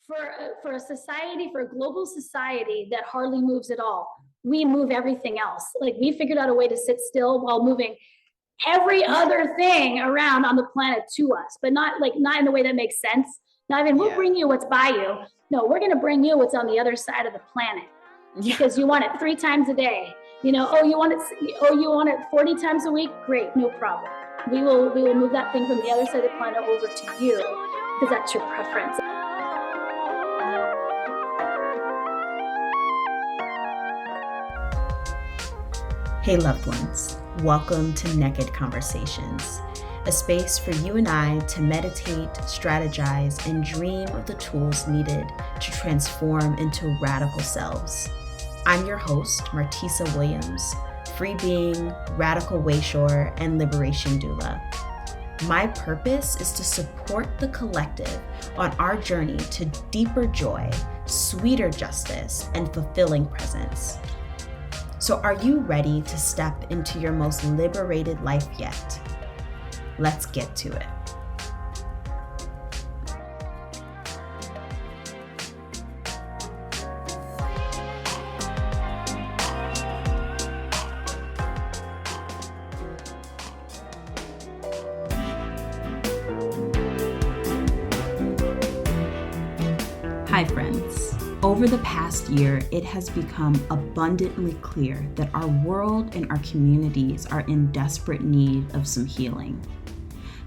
For a society, for a global society that hardly moves at all, we move everything else. Like, we figured out a way to sit still while moving every other thing around on the planet to us, but not in the way that makes sense. Not even, we'll bring you what's by you. No, we're going to bring you what's on the other side of the planet, because you want it 3 times a day. You want it 40 times a week. Great, no problem. We will move that thing from the other side of the planet over to you, because that's your preference. Hey loved ones, welcome to NEKKID Conversations, a space for you and I to meditate, strategize, and dream of the tools needed to transform into radical selves. I'm your host, Martisa Williams, free being, radical wayshorer, and liberation doula. My purpose is to support the collective on our journey to deeper joy, sweeter justice, and fulfilling presence. So are you ready to step into your most liberated life yet? Let's get to it. Hi friends. Over the past year, it has become abundantly clear that our world and our communities are in desperate need of some healing.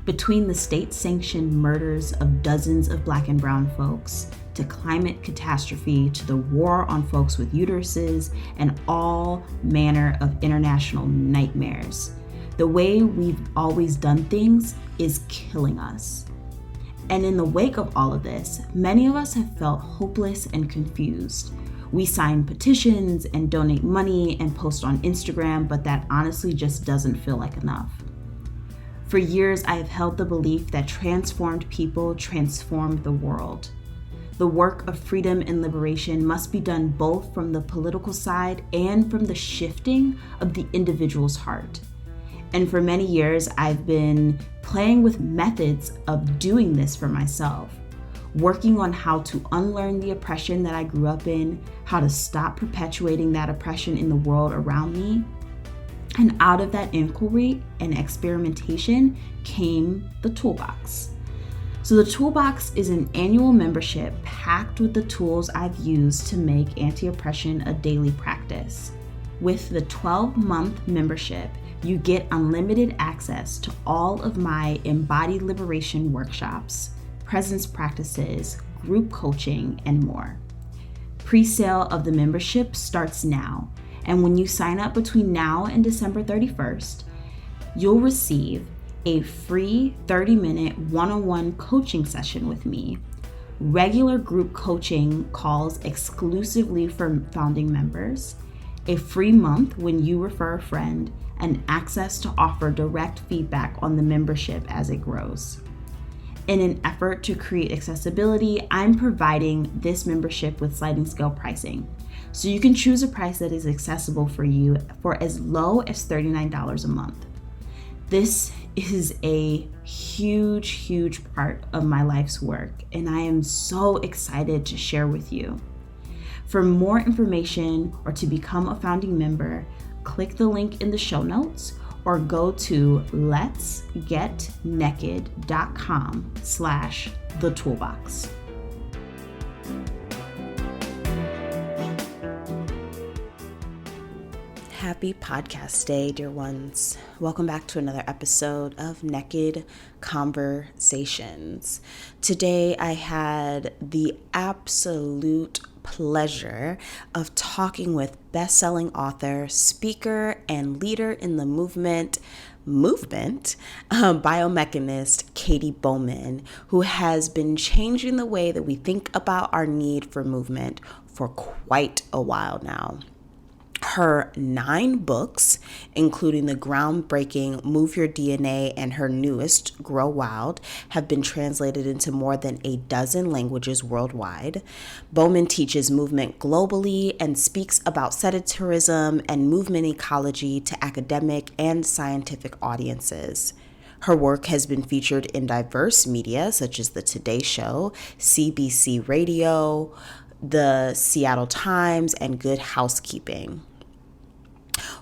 Between the state-sanctioned murders of dozens of Black and Brown folks, to climate catastrophe, to the war on folks with uteruses, and all manner of international nightmares, the way we've always done things is killing us. And in the wake of all of this, many of us have felt hopeless and confused. We sign petitions and donate money and post on Instagram, but that honestly just doesn't feel like enough. For years, I have held the belief that transformed people transform the world. The work of freedom and liberation must be done both from the political side and from the shifting of the individual's heart. And for many years, I've been playing with methods of doing this for myself, working on how to unlearn the oppression that I grew up in, how to stop perpetuating that oppression in the world around me. And out of that inquiry and experimentation came the Toolbox. So the Toolbox is an annual membership packed with the tools I've used to make anti-oppression a daily practice. With the 12-month membership, you get unlimited access to all of my embodied liberation workshops, presence practices, group coaching, and more. Pre-sale of the membership starts now, and when you sign up between now and December 31st, you'll receive a free 30-minute one-on-one coaching session with me, regular group coaching calls exclusively for founding members, a free month when you refer a friend, and access to offer direct feedback on the membership as it grows. In an effort to create accessibility, I'm providing this membership with sliding scale pricing. So you can choose a price that is accessible for you for as low as $39 a month. This is a huge, huge part of my life's work, and I am so excited to share with you. For more information or to become a founding member, click the link in the show notes or go to letsgetnekkid.com/thetoolbox. Happy podcast day, dear ones. Welcome back to another episode of NEKKID Conversations. Today I had the absolute pleasure of talking with best-selling author, speaker, and leader in the movement, biomechanist Katy Bowman, who has been changing the way that we think about our need for movement for quite a while now. Her 9 books, including the groundbreaking Move Your DNA and her newest, Grow Wild, have been translated into more than a dozen languages worldwide. Bowman teaches movement globally and speaks about sedentarism and movement ecology to academic and scientific audiences. Her work has been featured in diverse media such as The Today Show, CBC Radio, the Seattle Times, and Good Housekeeping.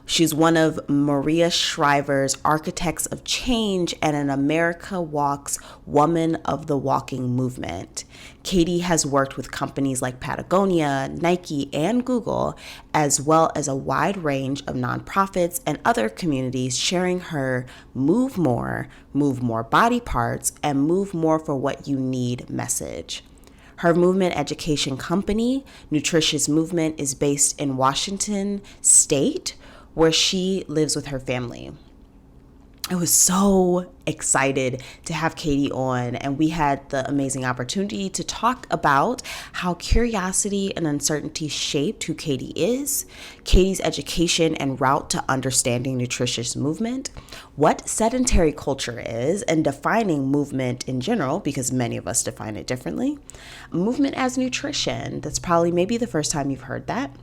She's one of Maria Shriver's Architects of Change and an America Walks Woman of the Walking movement. Katy has worked with companies like Patagonia, Nike, and Google, as well as a wide range of nonprofits and other communities, sharing her move more body parts, and move more for what you need message. Her movement education company, Nutritious Movement, is based in Washington State, where she lives with her family. I was so excited to have Katy on, and we had the amazing opportunity to talk about how curiosity and uncertainty shaped who Katy is, Katy's education and route to understanding nutritious movement, what sedentary culture is, and defining movement in general, because many of us define it differently, movement as nutrition. That's probably maybe the first time you've heard that.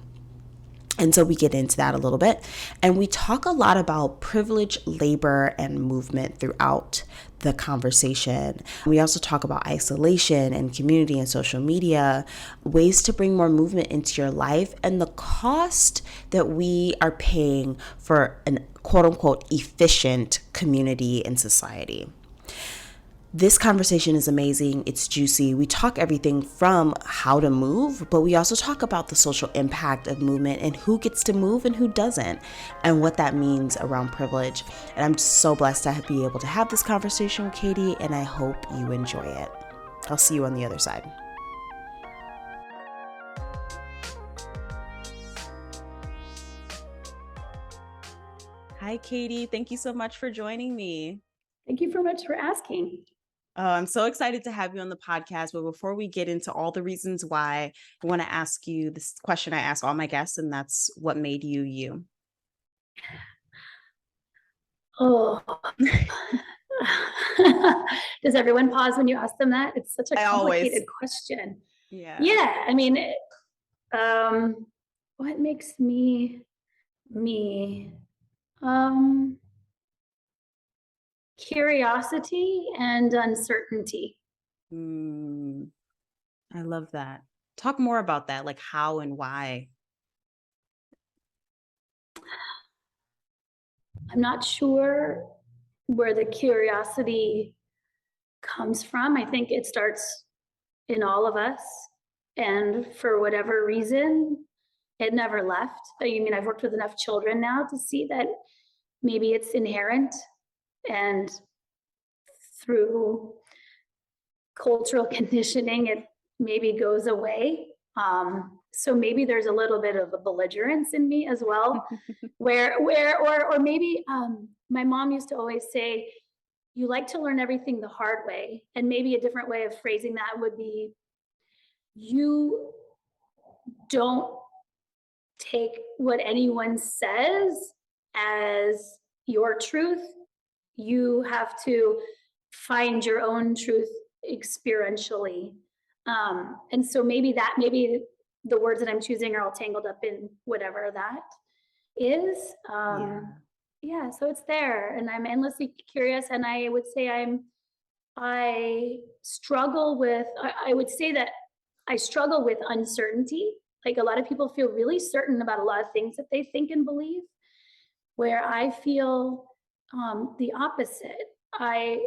And so we get into that a little bit. And we talk a lot about privilege, labor, and movement throughout the conversation. We also talk about isolation and community and social media, ways to bring more movement into your life, and the cost that we are paying for an quote unquote efficient community and society. This conversation is amazing. It's juicy. We talk everything from how to move, but we also talk about the social impact of movement and who gets to move and who doesn't, and what that means around privilege. And I'm so blessed to be able to have this conversation with Katy, and I hope you enjoy it. I'll see you on the other side. Hi, Katy. Thank you so much for joining me. Thank you so much for asking. I'm so excited to have you on the podcast. But before we get into all the reasons why, I want to ask you this question I ask all my guests, and that's what made you you? Oh, does everyone pause when you ask them that? It's such a complicated question. Yeah. I mean, what makes me me? Curiosity and uncertainty. I love that. Talk more about that, like how and why. I'm not sure where the curiosity comes from. I think it starts in all of us. And for whatever reason, it never left. I mean, I've worked with enough children now to see that maybe it's inherent, and through cultural conditioning, it maybe goes away. So maybe there's a little bit of a belligerence in me as well, or maybe my mom used to always say, you like to learn everything the hard way. And maybe a different way of phrasing that would be, you don't take what anyone says as your truth. You have to find your own truth experientially. And so maybe the words that I'm choosing are all tangled up in whatever that is. Yeah, so it's there, and I'm endlessly curious. And I would say I would say that I struggle with uncertainty. Like, a lot of people feel really certain about a lot of things that they think and believe, where I feel the opposite. I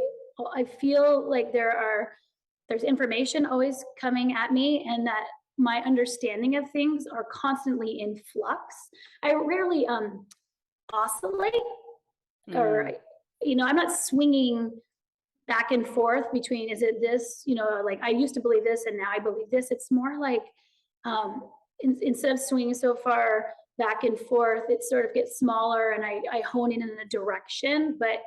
feel like there's information always coming at me, and that my understanding of things are constantly in flux. I rarely oscillate, or I'm not swinging back and forth between, is it this, like I used to believe this and now I believe this. It's more like instead of swinging so far back and forth, it sort of gets smaller, and I hone in a direction. But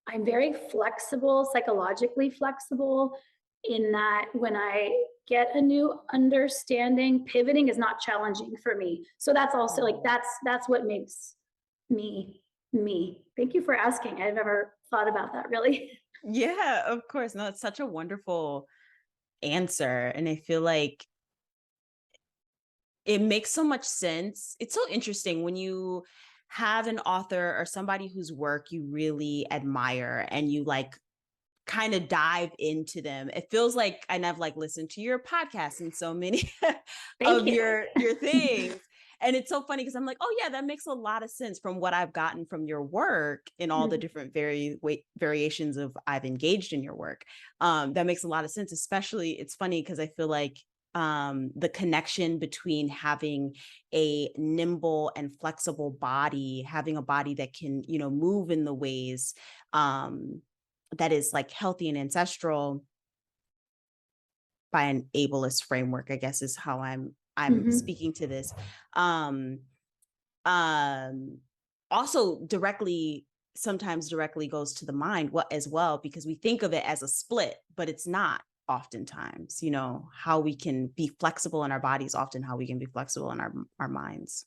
I'm very flexible, psychologically flexible, in that when I get a new understanding, pivoting is not challenging for me. So that's also like, that's what makes me me. Thank you for asking. I've never thought about that, really. Yeah, of course. No, it's such a wonderful answer. And I feel like it makes so much sense. It's so interesting when you have an author or somebody whose work you really admire and you like kind of dive into them. It feels like, and I've like listened to your podcast and so many Thank of you. your things. And it's so funny because I'm like, oh yeah, that makes a lot of sense from what I've gotten from your work in all the different variations of I've engaged in your work. That makes a lot of sense. Especially, it's funny because I feel like the connection between having a nimble and flexible body, having a body that can, you know, move in the ways that is like healthy and ancestral by an ableist framework, I guess is how I'm speaking to this. Um, also sometimes directly goes to the mind as well, because we think of it as a split, but it's not oftentimes, you know, how we can be flexible in our bodies, often how we can be flexible in our minds.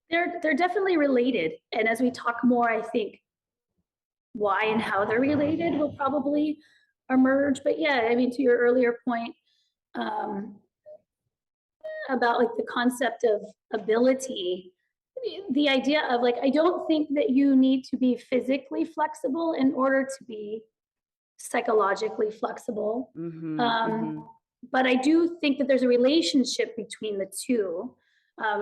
They're definitely related. And as we talk more, I think why and how they're related will probably emerge. But yeah, I mean, to your earlier point, about like the concept of ability, the idea of like, I don't think that you need to be physically flexible in order to be psychologically flexible. But I do think that there's a relationship between the two.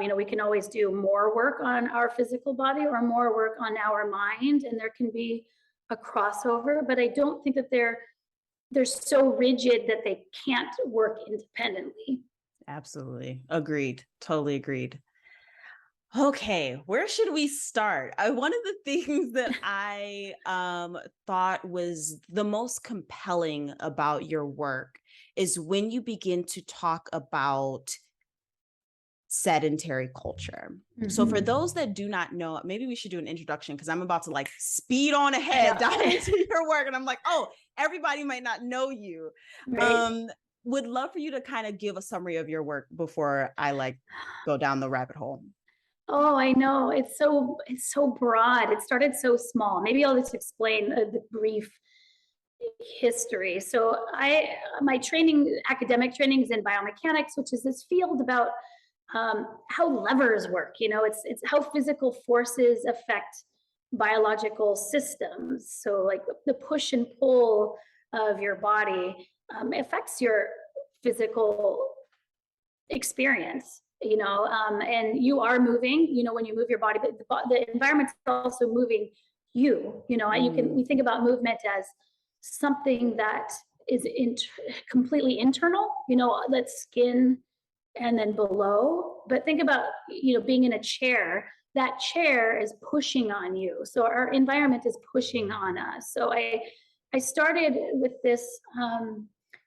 You know, we can always do more work on our physical body or more work on our mind, and there can be a crossover, but I don't think that they're so rigid that they can't work independently. Absolutely. Agreed. Totally agreed. Okay, where should we start? One of the things that I thought was the most compelling about your work is when you begin to talk about sedentary culture. So for those that do not know, maybe we should do an introduction because I'm about to like speed on ahead, dive into your work. And I'm like, oh, everybody might not know you. Right. Would love for you to kind of give a summary of your work before I like go down the rabbit hole. Oh, I know. It's so broad. It started so small. Maybe I'll just explain the brief history. So my academic training is in biomechanics, which is this field about how levers work. You know, it's how physical forces affect biological systems. So like the push and pull of your body affects your physical experience, you know, and you are moving, you know, when you move your body, but the environment's also moving you know, we think about movement as something that is completely internal, you know, that's skin and then below. But think about, you know, being in a chair, that chair is pushing on you. So our environment is pushing on us. So I started with this,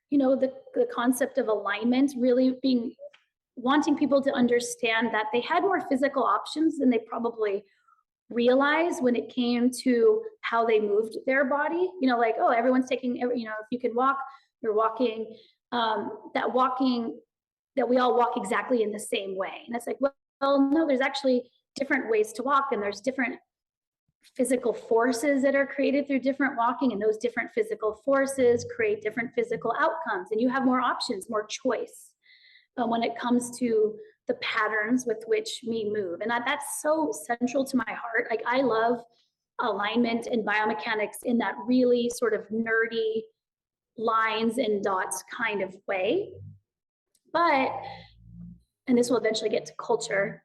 you know, the concept of alignment really being wanting people to understand that they had more physical options than they probably realized when it came to how they moved their body. You know, like, oh, everyone's taking, you know, if you can walk, you're walking, that we all walk exactly in the same way. And it's like, well, no, there's actually different ways to walk, and there's different physical forces that are created through different walking, and those different physical forces create different physical outcomes, and you have more options, more choice when it comes to the patterns with which we move. And that's so central to my heart. Like, I love alignment and biomechanics in that really sort of nerdy lines and dots kind of way. But, and this will eventually get to culture,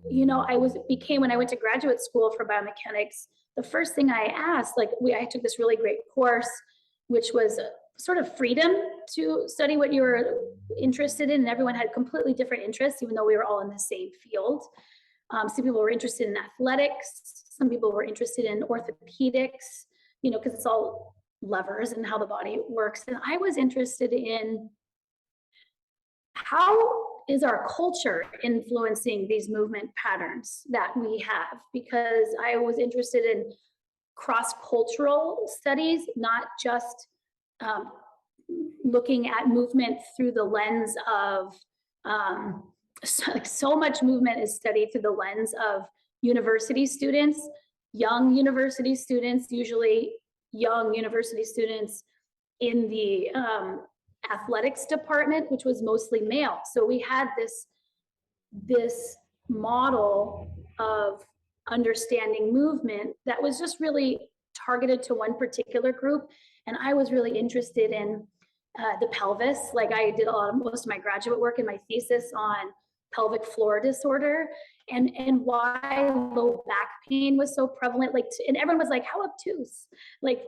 you know, when I went to graduate school for biomechanics, the first thing I asked, like, I took this really great course, which was sort of freedom to study what you were interested in. And everyone had completely different interests, even though we were all in the same field. Some people were interested in athletics. Some people were interested in orthopedics, you know, because it's all levers and how the body works. And I was interested in how is our culture influencing these movement patterns that we have? Because I was interested in cross-cultural studies, not just looking at movement through the lens of, so much movement is studied through the lens of university students, young university students, usually young university students in the athletics department, which was mostly male. So we had this model of understanding movement that was just really targeted to one particular group. And I was really interested in the pelvis. Like I did most of my graduate work and my thesis on pelvic floor disorder and why low back pain was so prevalent. Like, and everyone was like, how obtuse? Like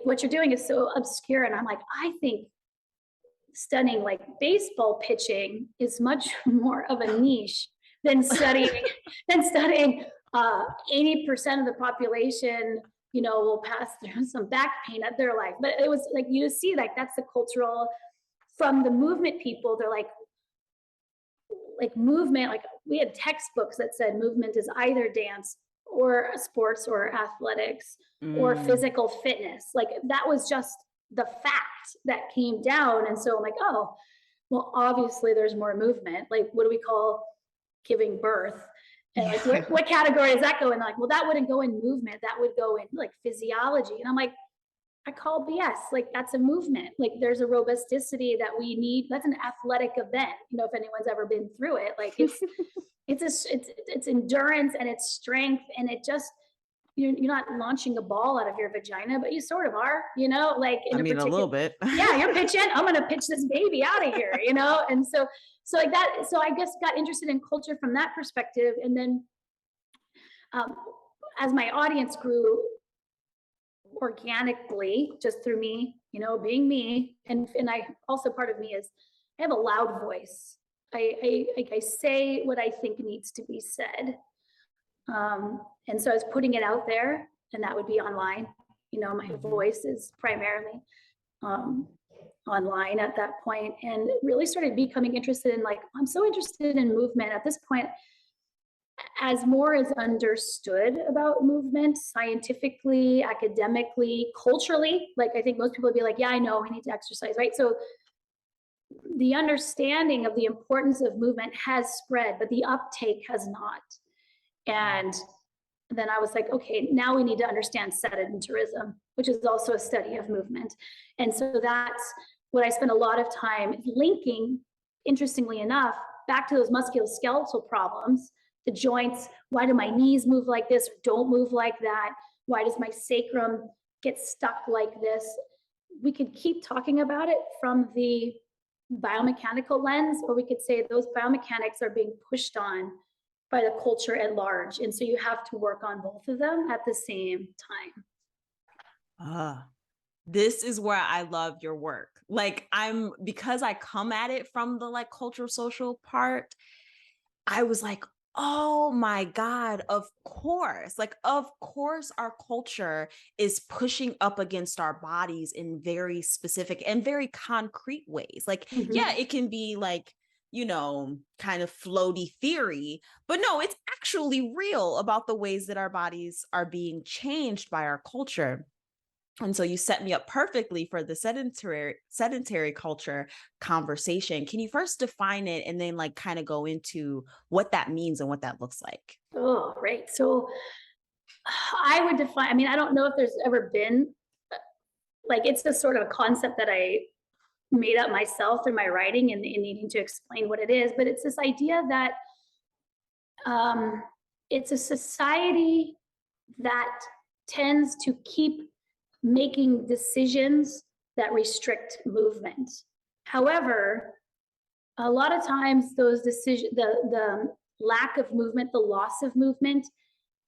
what you're doing is so obscure. And I'm like, I think studying like baseball pitching is much more of a niche than studying 80% of the population, you know, will pass through some back pain at their life. But it was like, you see, like that's the cultural from the movement people. They're like movement, like we had textbooks that said movement is either dance or sports or athletics or physical fitness. Like that was just the fact that came down. And so I'm like, oh, well, obviously there's more movement. Like, what do we call giving birth? And like, what category does that go in? Like, well, that wouldn't go in movement. That would go in like physiology. And I'm like, I call BS. Like that's a movement. Like there's a robusticity that we need. That's an athletic event. You know, if anyone's ever been through it, like it's endurance and it's strength, and it just, you're not launching a ball out of your vagina, but you sort of are, you know, like a little bit. Yeah, you're pitching, I'm going to pitch this baby out of here, you know? And so like that, so I guess got interested in culture from that perspective. And then as my audience grew organically, just through me, you know, being me, and I also, part of me is I have a loud voice. I say what I think needs to be said. And so I was putting it out there, and that would be online. You know, my voice is primarily online at that point, and really started becoming interested in, like, I'm so interested in movement at this point. As more is understood about movement, scientifically, academically, culturally, like I think most people would be like, yeah, I know, I need to exercise, right? So the understanding of the importance of movement has spread, but the uptake has not. And then I was like, okay, now we need to understand sedentarism, which is also a study of movement. And so that's what I spent a lot of time linking, interestingly enough, back to those musculoskeletal problems, the joints. Why do my knees move like this or don't move like that? Why does my sacrum get stuck like this? We could keep talking about it from the biomechanical lens, or we could say those biomechanics are being pushed on by the culture at large. And so you have to work on both of them at the same time. This is where I love your work. Like because I come at it from the like cultural social part, I was like, oh my God, of course. Like, of course, our culture is pushing up against our bodies in very specific and very concrete ways. Like, yeah, it can be like, you know, kind of floaty theory, but no, it's actually real about the ways that our bodies are being changed by our culture. And so you set me up perfectly for the sedentary culture conversation. Can you first define it and then like kind of go into what that means and what that looks like? Oh, right. So I would define, I mean, I don't know if there's ever been, like, it's a sort of a concept that I made up myself through my writing and needing to explain what it is, but it's this idea that it's a society that tends to keep making decisions that restrict movement. However, a lot of times those decisions, the lack of movement, the loss of movement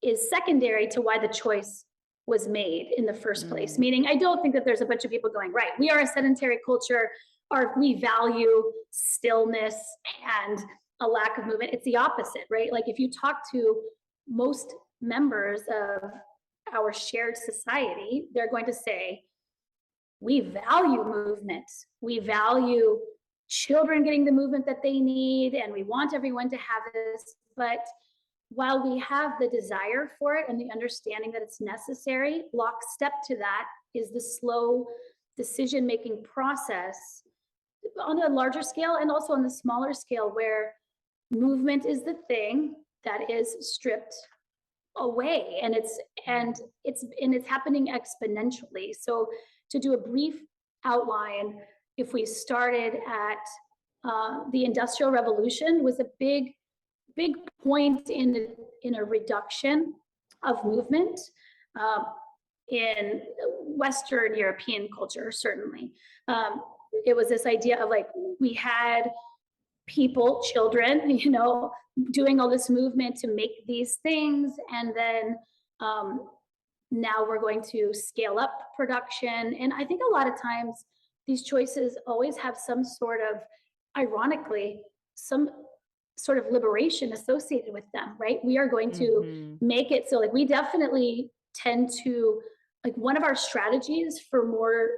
is secondary to why the choice was made in the first place. Meaning, I don't think that there's a bunch of people going, right, we are a sedentary culture, or we value stillness and a lack of movement. It's the opposite, right? Like if you talk to most members of our shared society, they're going to say, we value movement. We value children getting the movement that they need, and we want everyone to have this. But while we have the desire for it and the understanding that it's necessary, lockstep to that is the slow decision-making process on a larger scale and also on the smaller scale, where movement is the thing that is stripped away, and it's happening exponentially. So to do a brief outline, if we started at the Industrial Revolution was a big point in a reduction of movement in Western European culture, certainly. It was this idea of like, we had people, children, you know, doing all this movement to make these things. And then now we're going to scale up production. And I think a lot of times these choices always have some sort of, ironically, some sort of liberation associated with them, right? We are going to make it so like we definitely tend to, like one of our strategies for more,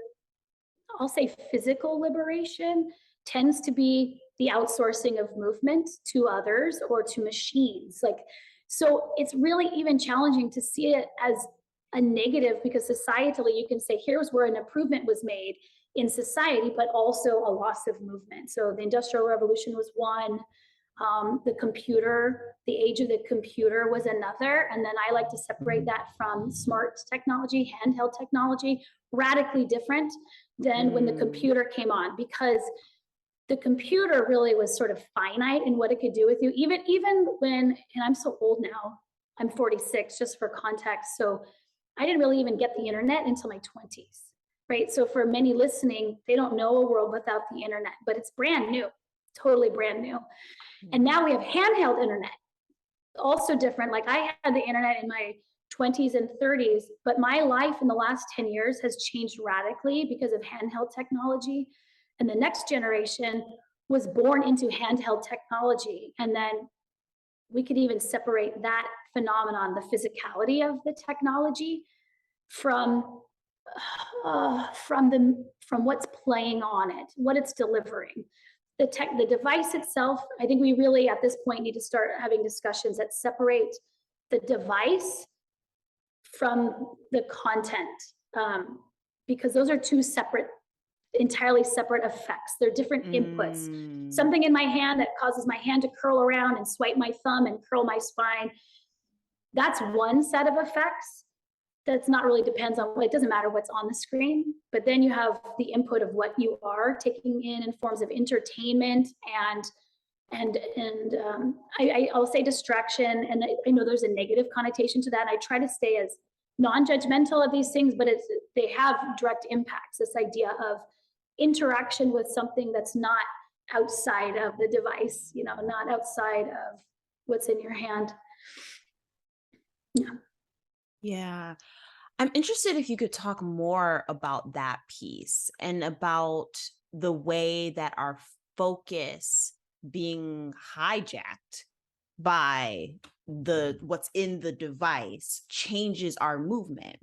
I'll say physical liberation tends to be the outsourcing of movement to others or to machines. Like, so it's really even challenging to see it as a negative, because societally you can say, here's where an improvement was made in society, but also a loss of movement. So the Industrial Revolution was one, the computer, the age of the computer was another. And then I like to separate that from smart technology, handheld technology, radically different than when the computer came on, because the computer really was sort of finite in what it could do with you. Even when, and I'm so old now, I'm 46, just for context. So I didn't really even get the internet until my 20s, right? So for many listening, they don't know a world without the internet, but it's brand new, totally brand new. And now we have handheld internet, also different. Like I had the internet in my 20s and 30s, but my life in the last 10 years has changed radically because of handheld technology. And the next generation was born into handheld technology. And then we could even separate that phenomenon, the physicality of the technology, from what's playing on it, what it's delivering. The device itself, I think we really at this point need to start having discussions that separate the device from the content, because those are two separate, entirely separate effects. They're different inputs. Something in my hand that causes my hand to curl around and swipe my thumb and curl my spine, that's one set of effects. That's not really depends on, it doesn't matter what's on the screen, but then you have the input of what you are taking in forms of entertainment I'll say distraction. And I know there's a negative connotation to that. And I try to stay as non-judgmental of these things, but they have direct impacts. This idea of interaction with something that's not outside of the device, you know, not outside of what's in your hand. Yeah. Yeah. I'm interested if you could talk more about that piece and about the way that our focus being hijacked by what's in the device changes our movement.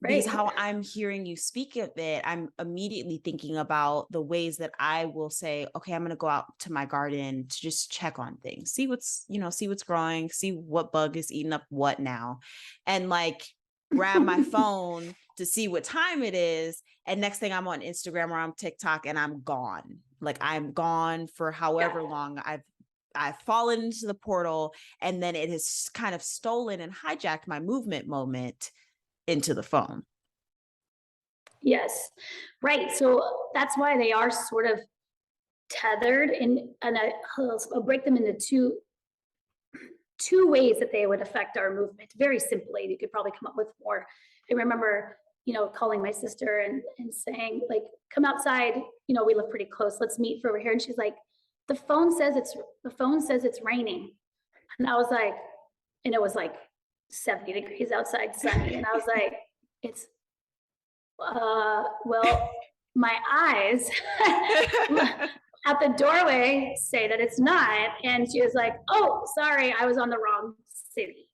Because how I'm hearing you speak of it, I'm immediately thinking about the ways that I will say, okay, I'm going to go out to my garden to just check on things, see what's growing, see what bug is eating up what now. And like grab my phone to see what time it is. And next thing I'm on Instagram or I'm TikTok and I'm gone. Like I'm gone for however long I've fallen into the portal, and then it has kind of stolen and hijacked my movement moment into the phone. Yes, right. So that's why they are sort of tethered, and I'll break them into two ways that they would affect our movement. Very simply, you could probably come up with more. I remember, calling my sister and saying, like, come outside, we live pretty close, let's meet for over here. And she's like, the phone says it's raining. And I was like, and it was like 70 degrees outside, sunny. And I was like, it's, well, my eyes at the doorway say that it's not. And she was like, oh, sorry, I was on the wrong city,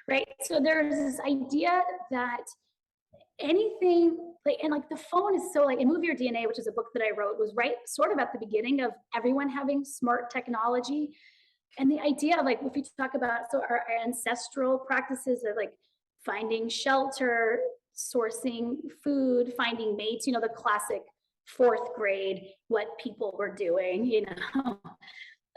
right? So there's this idea that anything, like the phone is so like, and Move Your DNA, which is a book that I wrote, was right sort of at the beginning of everyone having smart technology. And the idea of like, if you talk about, so our ancestral practices of like finding shelter, sourcing food, finding mates, the classic fourth grade, what people were doing,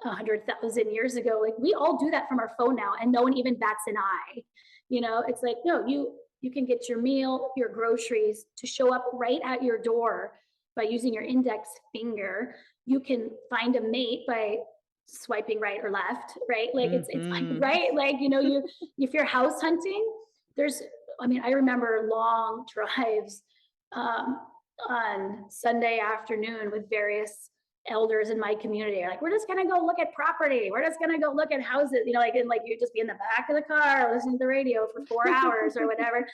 100,000 years ago. Like we all do that from our phone now, and no one even bats an eye. It's like, no, you can get your meal, your groceries to show up right at your door by using your index finger. You can find a mate by swiping right or left, right? Like it's like, Mhm. right? Like, you know, if you're house hunting, I mean, I remember long drives um, on Sunday afternoon with various elders in my community. Like, we're just gonna go look at property. We're just gonna go look at houses, you know, like, and like, you'd just be in the back of the car listening to the radio for 4 hours or whatever.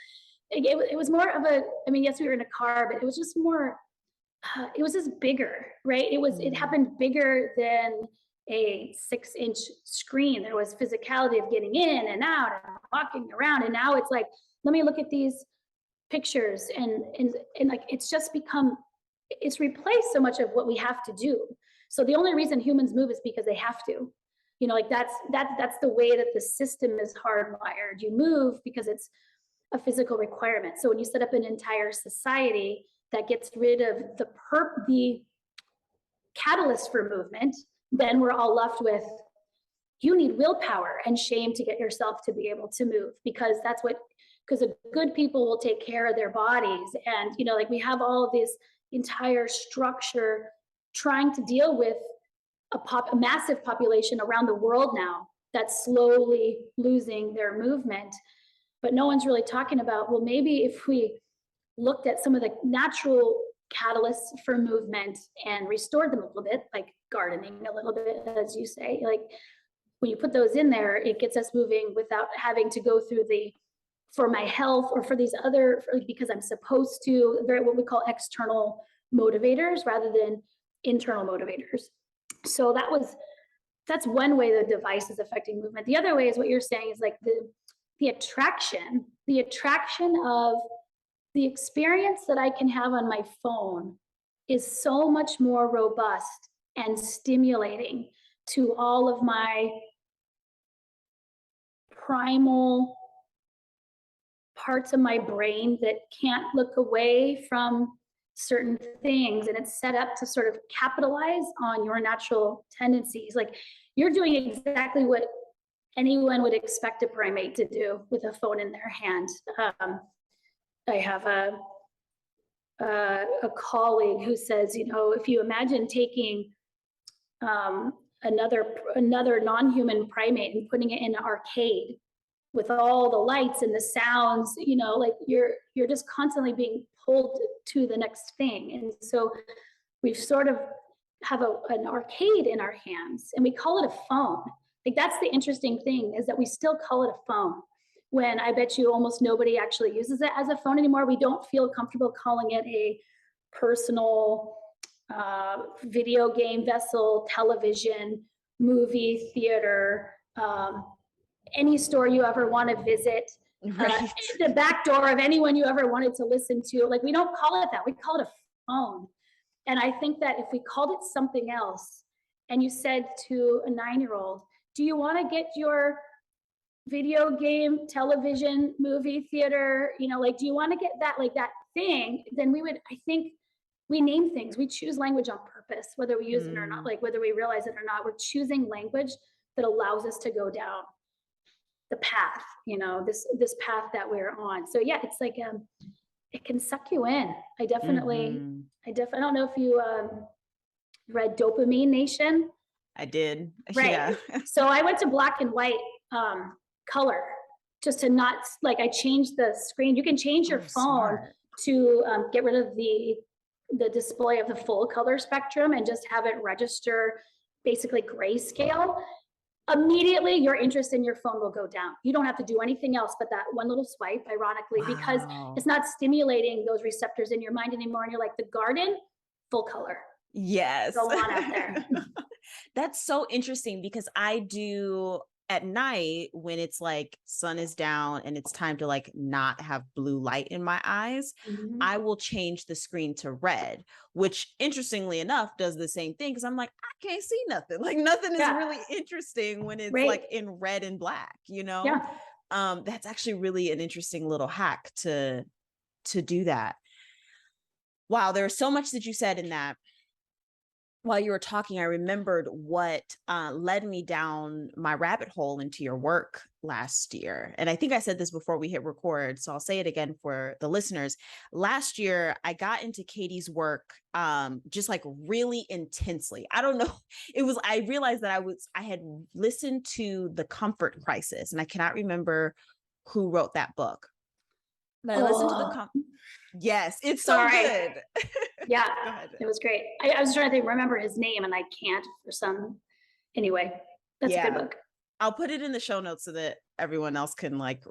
It was more of a, I mean, yes, we were in a car, but it was just more, it was just bigger, right? It happened bigger than a 6-inch screen. There was physicality of getting in and out and walking around. And now it's like, let me look at these pictures and like, it's just become, it's replaced so much of what we have to do. So the only reason humans move is because they have to, you know, like that's the way that the system is hardwired. You move because it's a physical requirement. So when you set up an entire society that gets rid of the catalyst for movement, then we're all left with, you need willpower and shame to get yourself to be able to move, because the good people will take care of their bodies. And, you know, like, we have all of this entire structure trying to deal with a massive population around the world now that's slowly losing their movement. But no one's really talking about, well, maybe if we looked at some of the natural catalysts for movement and restored them a little bit, like gardening a little bit, as you say, like, when you put those in there, it gets us moving without having to go through for my health or for these other, because I'm supposed to, what we call external motivators rather than internal motivators. So that's one way the device is affecting movement. The other way is what you're saying, is like the attraction of the experience that I can have on my phone is so much more robust and stimulating to all of my primal parts of my brain that can't look away from certain things. And it's set up to sort of capitalize on your natural tendencies. Like, you're doing exactly what anyone would expect a primate to do with a phone in their hand. I have a colleague who says, you know, if you imagine taking another non-human primate and putting it in an arcade with all the lights and the sounds, you know, like, you're just constantly being pulled to the next thing. And so we've sort of have an arcade in our hands, and we call it a phone. Like, that's the interesting thing, is that we still call it a phone, when I bet you almost nobody actually uses it as a phone anymore. We don't feel comfortable calling it a personal video game vessel, television, movie theater, any store you ever want to visit, Right. the back door of anyone you ever wanted to listen to. Like, we don't call it that. We call it a phone. And I think that if we called it something else, and you said to a 9-year-old, do you want to get your video game, television, movie theater, you know, like, do you want to get that, like, that thing? Then I think we name things. We choose language on purpose, whether we use it or not, like, whether we realize it or not. We're choosing language that allows us to go down the path, you know, this path that we're on. So yeah, it's like, it can suck you in. I don't know if you read Dopamine Nation. I did. Right. Yeah. So I went to black and white color, just to not, like, I changed the screen. You can change your phone Smart. to get rid of the display of the full color spectrum and just have it register basically grayscale. Immediately your interest in your phone will go down. You don't have to do anything else but that one little swipe, ironically, because it's not stimulating those receptors in your mind anymore. And you're like, the garden, full color. Yes. Go on out there. That's so interesting, because I do at night, when it's like sun is down and it's time to like not have blue light in my eyes, I will change the screen to red, which interestingly enough does the same thing, because I'm like, I can't see nothing. Like, nothing is really interesting when it's like in red and black, you know? Yeah. That's actually really an interesting little hack to do that. Wow, there's so much that you said in that. while you were talking, I remembered what led me down my rabbit hole into your work last year. And I think I said this before we hit record, so I'll say it again for the listeners. Last year, I got into Katy's work just like really intensely. I don't know. I realized that I had listened to The Comfort Crisis, and I cannot remember who wrote that book. But I listened to yes, it's so good. Yeah, Go ahead. it was great. I was trying to remember his name and I can't for some. Anyway, that's a good book. I'll put it in the show notes so that everyone else can like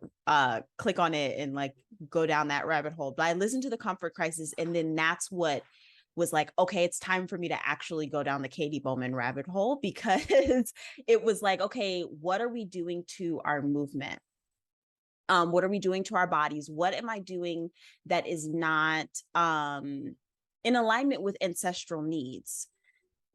click on it and like go down that rabbit hole. But I listened to The Comfort Crisis, and then that's what was like, okay, it's time for me to actually go down the Katy Bowman rabbit hole, because it was like, okay, what are we doing to our movement? What are we doing to our bodies? What am I doing that is not in alignment with ancestral needs?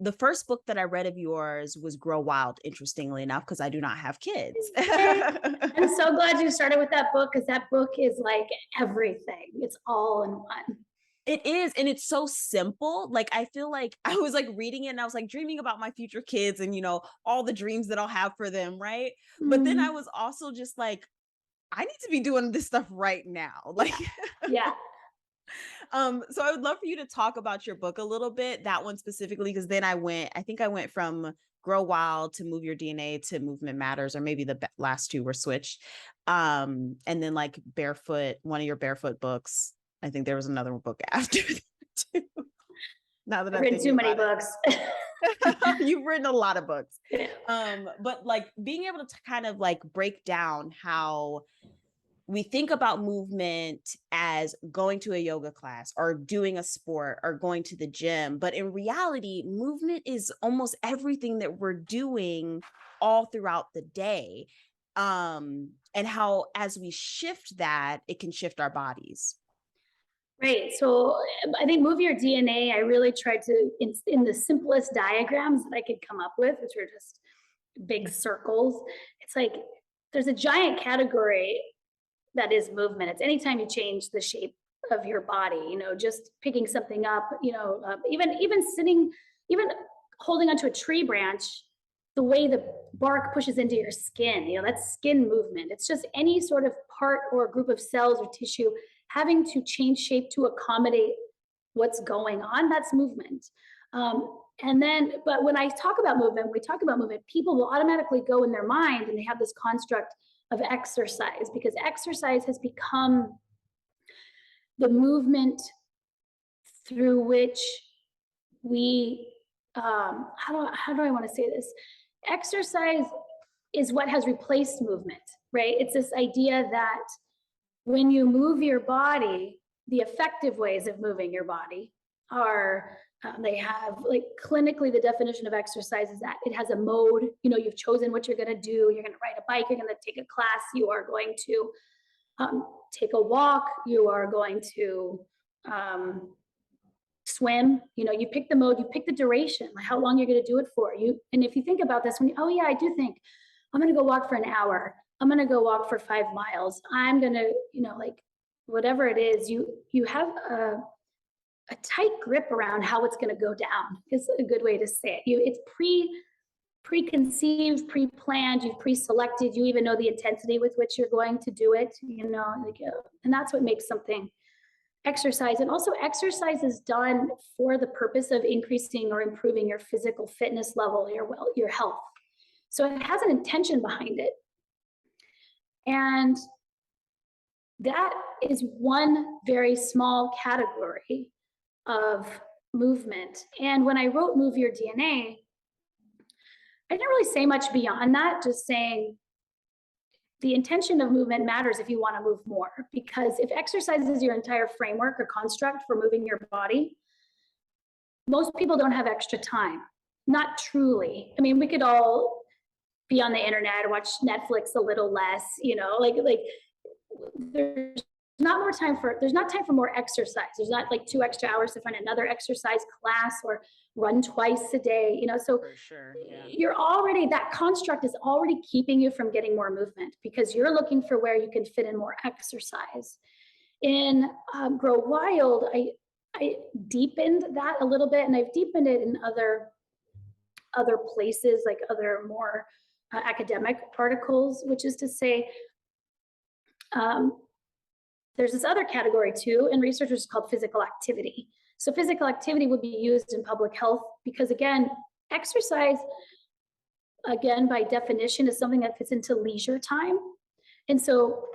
The first book that I read of yours was Grow Wild, interestingly enough, because I do not have kids. I'm so glad you started with that book, because that book is like everything. It's all in one. It is. And it's so simple. Like, I feel like I was like reading it and I was like dreaming about my future kids and, you know, all the dreams that I'll have for them. Right. Mm-hmm. But then I was also just like, I need to be doing this stuff right now. Like, yeah. So I would love for you to talk about your book a little bit, that one specifically, because then I think I went from Grow Wild to Move Your DNA to Movement Matters, or maybe the last two were switched. And then like Barefoot, one of your Barefoot books. I think there was another book after that too. Now that I've written too many books. You've written a lot of books. But like being able to kind of like break down how we think about movement as going to a yoga class or doing a sport or going to the gym. But in reality, movement is almost everything that we're doing all throughout the day. And how as we shift that, it can shift our bodies. Right. So I think Move Your DNA, I really tried to, in the simplest diagrams that I could come up with, which are just big circles. It's like there's a giant category that is movement. It's anytime you change the shape of your body, you know, just picking something up, you know, even sitting, even holding onto a tree branch, the way the bark pushes into your skin, you know, that's skin movement. It's just any sort of part or group of cells or tissue having to change shape to accommodate what's going on. That's movement. But when I talk about movement, people will automatically go in their mind and they have this construct of exercise, because exercise has become the movement through which we, how do I want to say this? Exercise is what has replaced movement, right? It's this idea that when you move your body, the effective ways of moving your body are, they have like clinically the definition of exercise is that it has a mode. You know, you've chosen what you're going to do. You're going to ride a bike. You're going to take a class. You are going to take a walk. You are going to swim. You know, you pick the mode. You pick the duration, like how long you're going to do it for. And if you think about this, oh yeah, I do think I'm going to go walk for an hour. I'm going to go walk for 5 miles. I'm going to, you know, like whatever it is, you have a tight grip around how it's going to go down is a good way to say it. It's preconceived, pre-planned, you've pre-selected, you even know the intensity with which you're going to do it, you know, and that's what makes something exercise. And also exercise is done for the purpose of increasing or improving your physical fitness level, your health. So it has an intention behind it. And that is one very small category of movement. And when I wrote Move Your DNA, I didn't really say much beyond that, just saying the intention of movement matters if you want to move more, because if exercise is your entire framework or construct for moving your body, most people don't have extra time. Not truly. I mean, we could all be on the internet or watch Netflix a little less, you know, like there's not time for more exercise. There's not like 2 extra hours to find another exercise class or run twice a day, you know, so for sure, yeah. You're already, that construct is already keeping you from getting more movement because you're looking for where you can fit in more exercise. In Grow Wild, I deepened that a little bit, and I've deepened it in other places, like other more academic articles, which is to say, um, there's this other category too in research, which is called physical activity. So physical activity would be used in public health because, again, exercise, again, by definition, is something that fits into leisure time. And so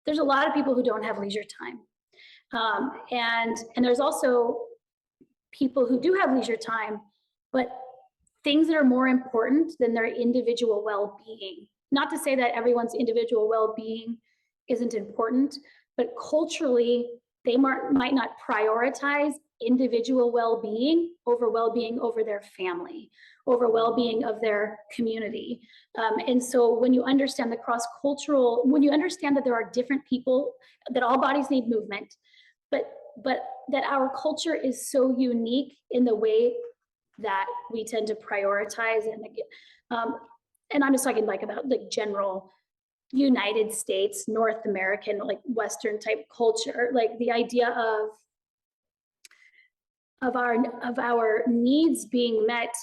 there's a lot of people who don't have leisure time. And there's also people who do have leisure time, but things that are more important than their individual well-being. Not to say that everyone's individual well-being isn't important, but culturally, they might not prioritize individual well-being over their family, over well-being of their community. And so when you understand the cross-cultural, when you understand that there are different people, that all bodies need movement, but that our culture is so unique in the way that we tend to prioritize, and I'm just talking like about like general United States, North American, like Western type culture, like the idea of our needs being met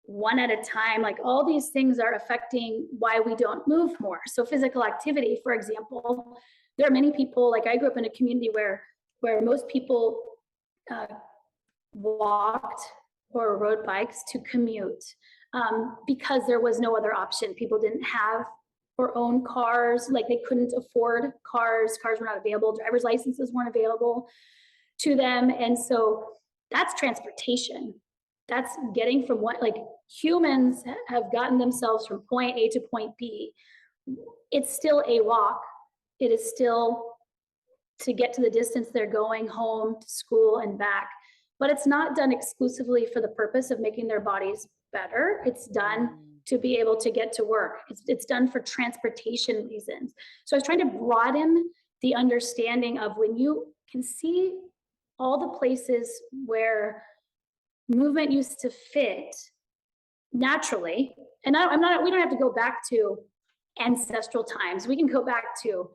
one at a time, like all these things are affecting why we don't move more. So physical activity, for example, there are many people, like I grew up in a community where most people walked or rode bikes to commute because there was no other option. People didn't have or own cars, like they couldn't afford cars. Cars were not available. Driver's licenses weren't available to them. And so that's transportation. That's getting from what, like humans have gotten themselves from point A to point B. It's still a walk. It is still to get to the distance they're going home, to school and back. But it's not done exclusively for the purpose of making their bodies better. It's done to be able to get to work. It's done for transportation reasons. So I was trying to broaden the understanding of when you can see all the places where movement used to fit naturally. And we don't have to go back to ancestral times. We can go back to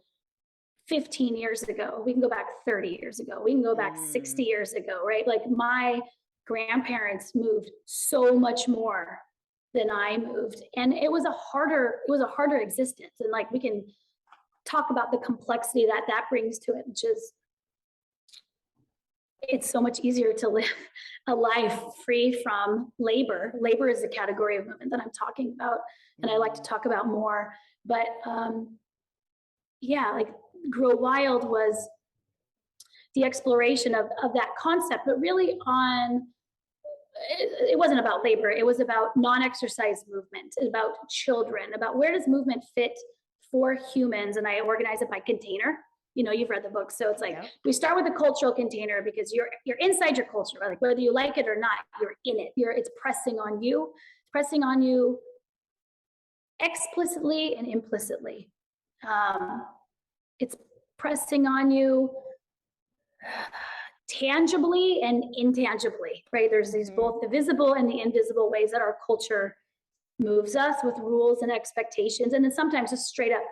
15 years ago. We can go back 30 years ago. We can go back 60 years ago, right? Like my grandparents moved so much more than I moved. And it was a harder existence. And like, we can talk about the complexity that brings to it, which is, it's so much easier to live a life free from labor. Labor is a category of movement that I'm talking about, and I like to talk about more. But yeah, like Grow Wild was the exploration of that concept, but really it wasn't about labor. It was about non-exercise movement, about children, about where does movement fit for humans. And I organize it by container. You know, you've read the book. So it's like, we start with the cultural container because you're inside your culture, like whether you like it or not, you're in it. It's pressing on you explicitly and implicitly. It's pressing on you tangibly and intangibly, right? There's these both the visible and the invisible ways that our culture moves us with rules and expectations. And then sometimes just straight up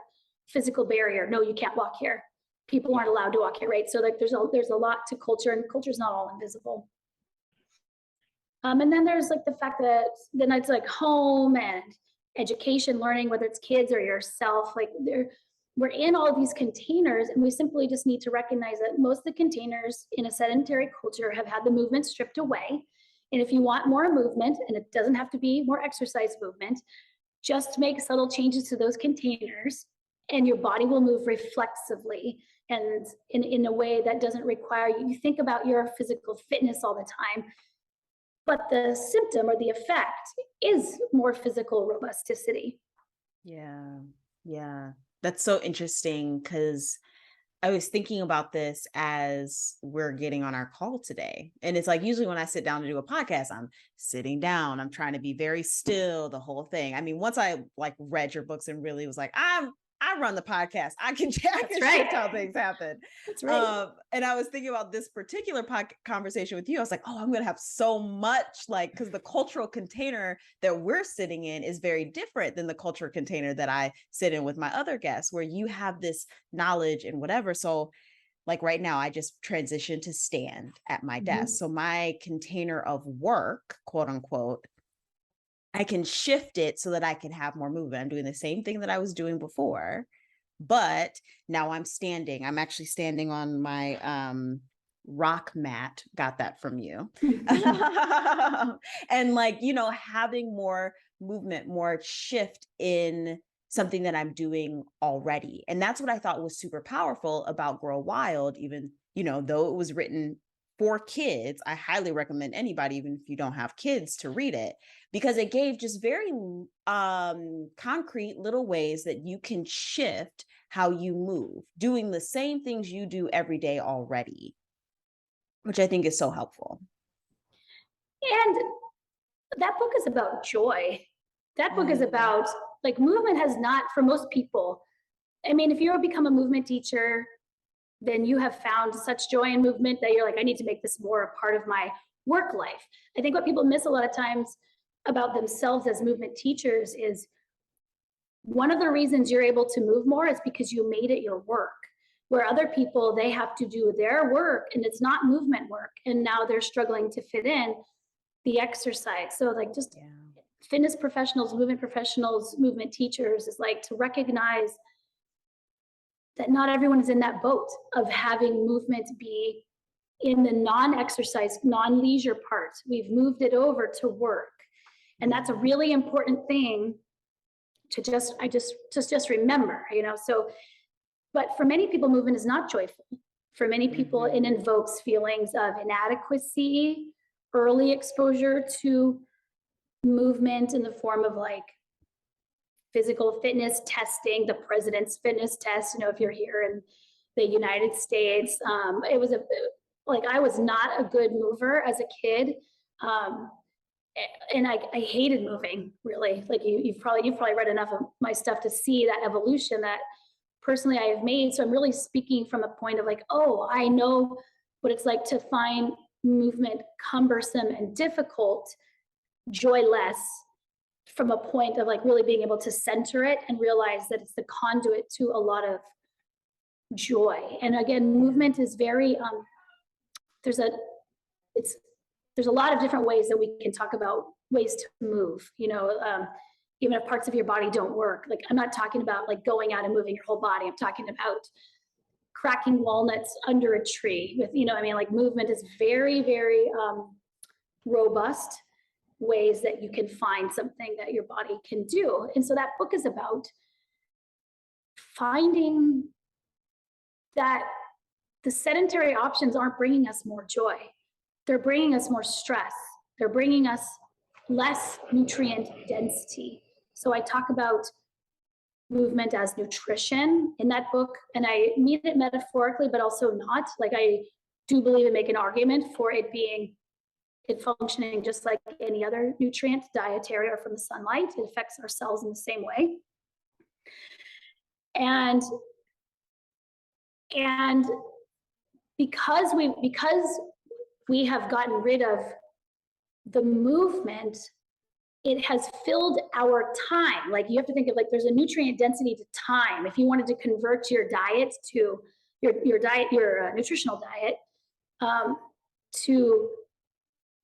physical barrier. No, you can't walk here. People aren't allowed to walk here, right? So like there's a lot to culture, and culture's not all invisible. And then there's like the fact that then it's like home and education, learning, whether it's kids or yourself, like we're in all of these containers, and we simply just need to recognize that most of the containers in a sedentary culture have had the movement stripped away. And if you want more movement, and it doesn't have to be more exercise movement, just make subtle changes to those containers and your body will move reflexively and in a way that doesn't require you think about your physical fitness all the time. But the symptom or the effect is more physical robusticity. Yeah. That's so interesting, because I was thinking about this as we're getting on our call today. And it's like, usually when I sit down to do a podcast, I'm sitting down, I'm trying to be very still, the whole thing. I mean, once I like read your books and really was like, I run the podcast. I can shift how things happen. That's right. And I was thinking about this particular conversation with you. I was like, oh, I'm going to have so much, like, because the cultural container that we're sitting in is very different than the cultural container that I sit in with my other guests, where you have this knowledge and whatever. So like right now, I just transitioned to stand at my desk. So my container of work, quote unquote, I can shift it so that I can have more movement. I'm doing the same thing that I was doing before, but now I'm standing. I'm actually standing on my rock mat. Got that from you. And like, you know, having more movement, more shift in something that I'm doing already. And that's what I thought was super powerful about Grow Wild, even, you know, though it was written for kids. I highly recommend anybody, even if you don't have kids, to read it, because it gave just very concrete little ways that you can shift how you move, doing the same things you do every day already, which I think is so helpful. And that book is about joy. That book is about, like, movement has not, for most people, I mean, if you become a movement teacher, then you have found such joy in movement that you're like, I need to make this more a part of my work life. I think what people miss a lot of times about themselves as movement teachers is one of the reasons you're able to move more is because you made it your work. Where other people, they have to do their work and it's not movement work. And now they're struggling to fit in the exercise. So like just fitness professionals, movement teachers is like to recognize that not everyone is in that boat of having movement be in the non-exercise, non-leisure part. We've moved it over to work. And that's a really important thing to just remember, you know. So, but for many people, movement is not joyful. For many people, it invokes feelings of inadequacy, early exposure to movement in the form of like physical fitness testing, the president's fitness test, you know, if you're here in the United States. It was like, I was not a good mover as a kid. And I hated moving, really. Like you've probably read enough of my stuff to see that evolution that personally I have made. So I'm really speaking from a point of like, oh, I know what it's like to find movement cumbersome and difficult, joyless, from a point of like really being able to center it and realize that it's the conduit to a lot of joy. And again, movement is very, there's a lot of different ways that we can talk about ways to move, you know, even if parts of your body don't work. Like, I'm not talking about like going out and moving your whole body. I'm talking about cracking walnuts under a tree with, you know, I mean, like movement is very, very robust ways that you can find something that your body can do. And so that book is about finding that the sedentary options aren't bringing us more joy. They're bringing us more stress. They're bringing us less nutrient density. So I talk about movement as nutrition in that book, and I mean it metaphorically, but also not. Like, I do believe and make an argument for it functioning just like any other nutrient, dietary or from the sunlight. It affects our cells in the same way. And because we have gotten rid of the movement, it has filled our time. Like, you have to think of, like, there's a nutrient density to time. If you wanted to convert your diet to your nutritional diet, to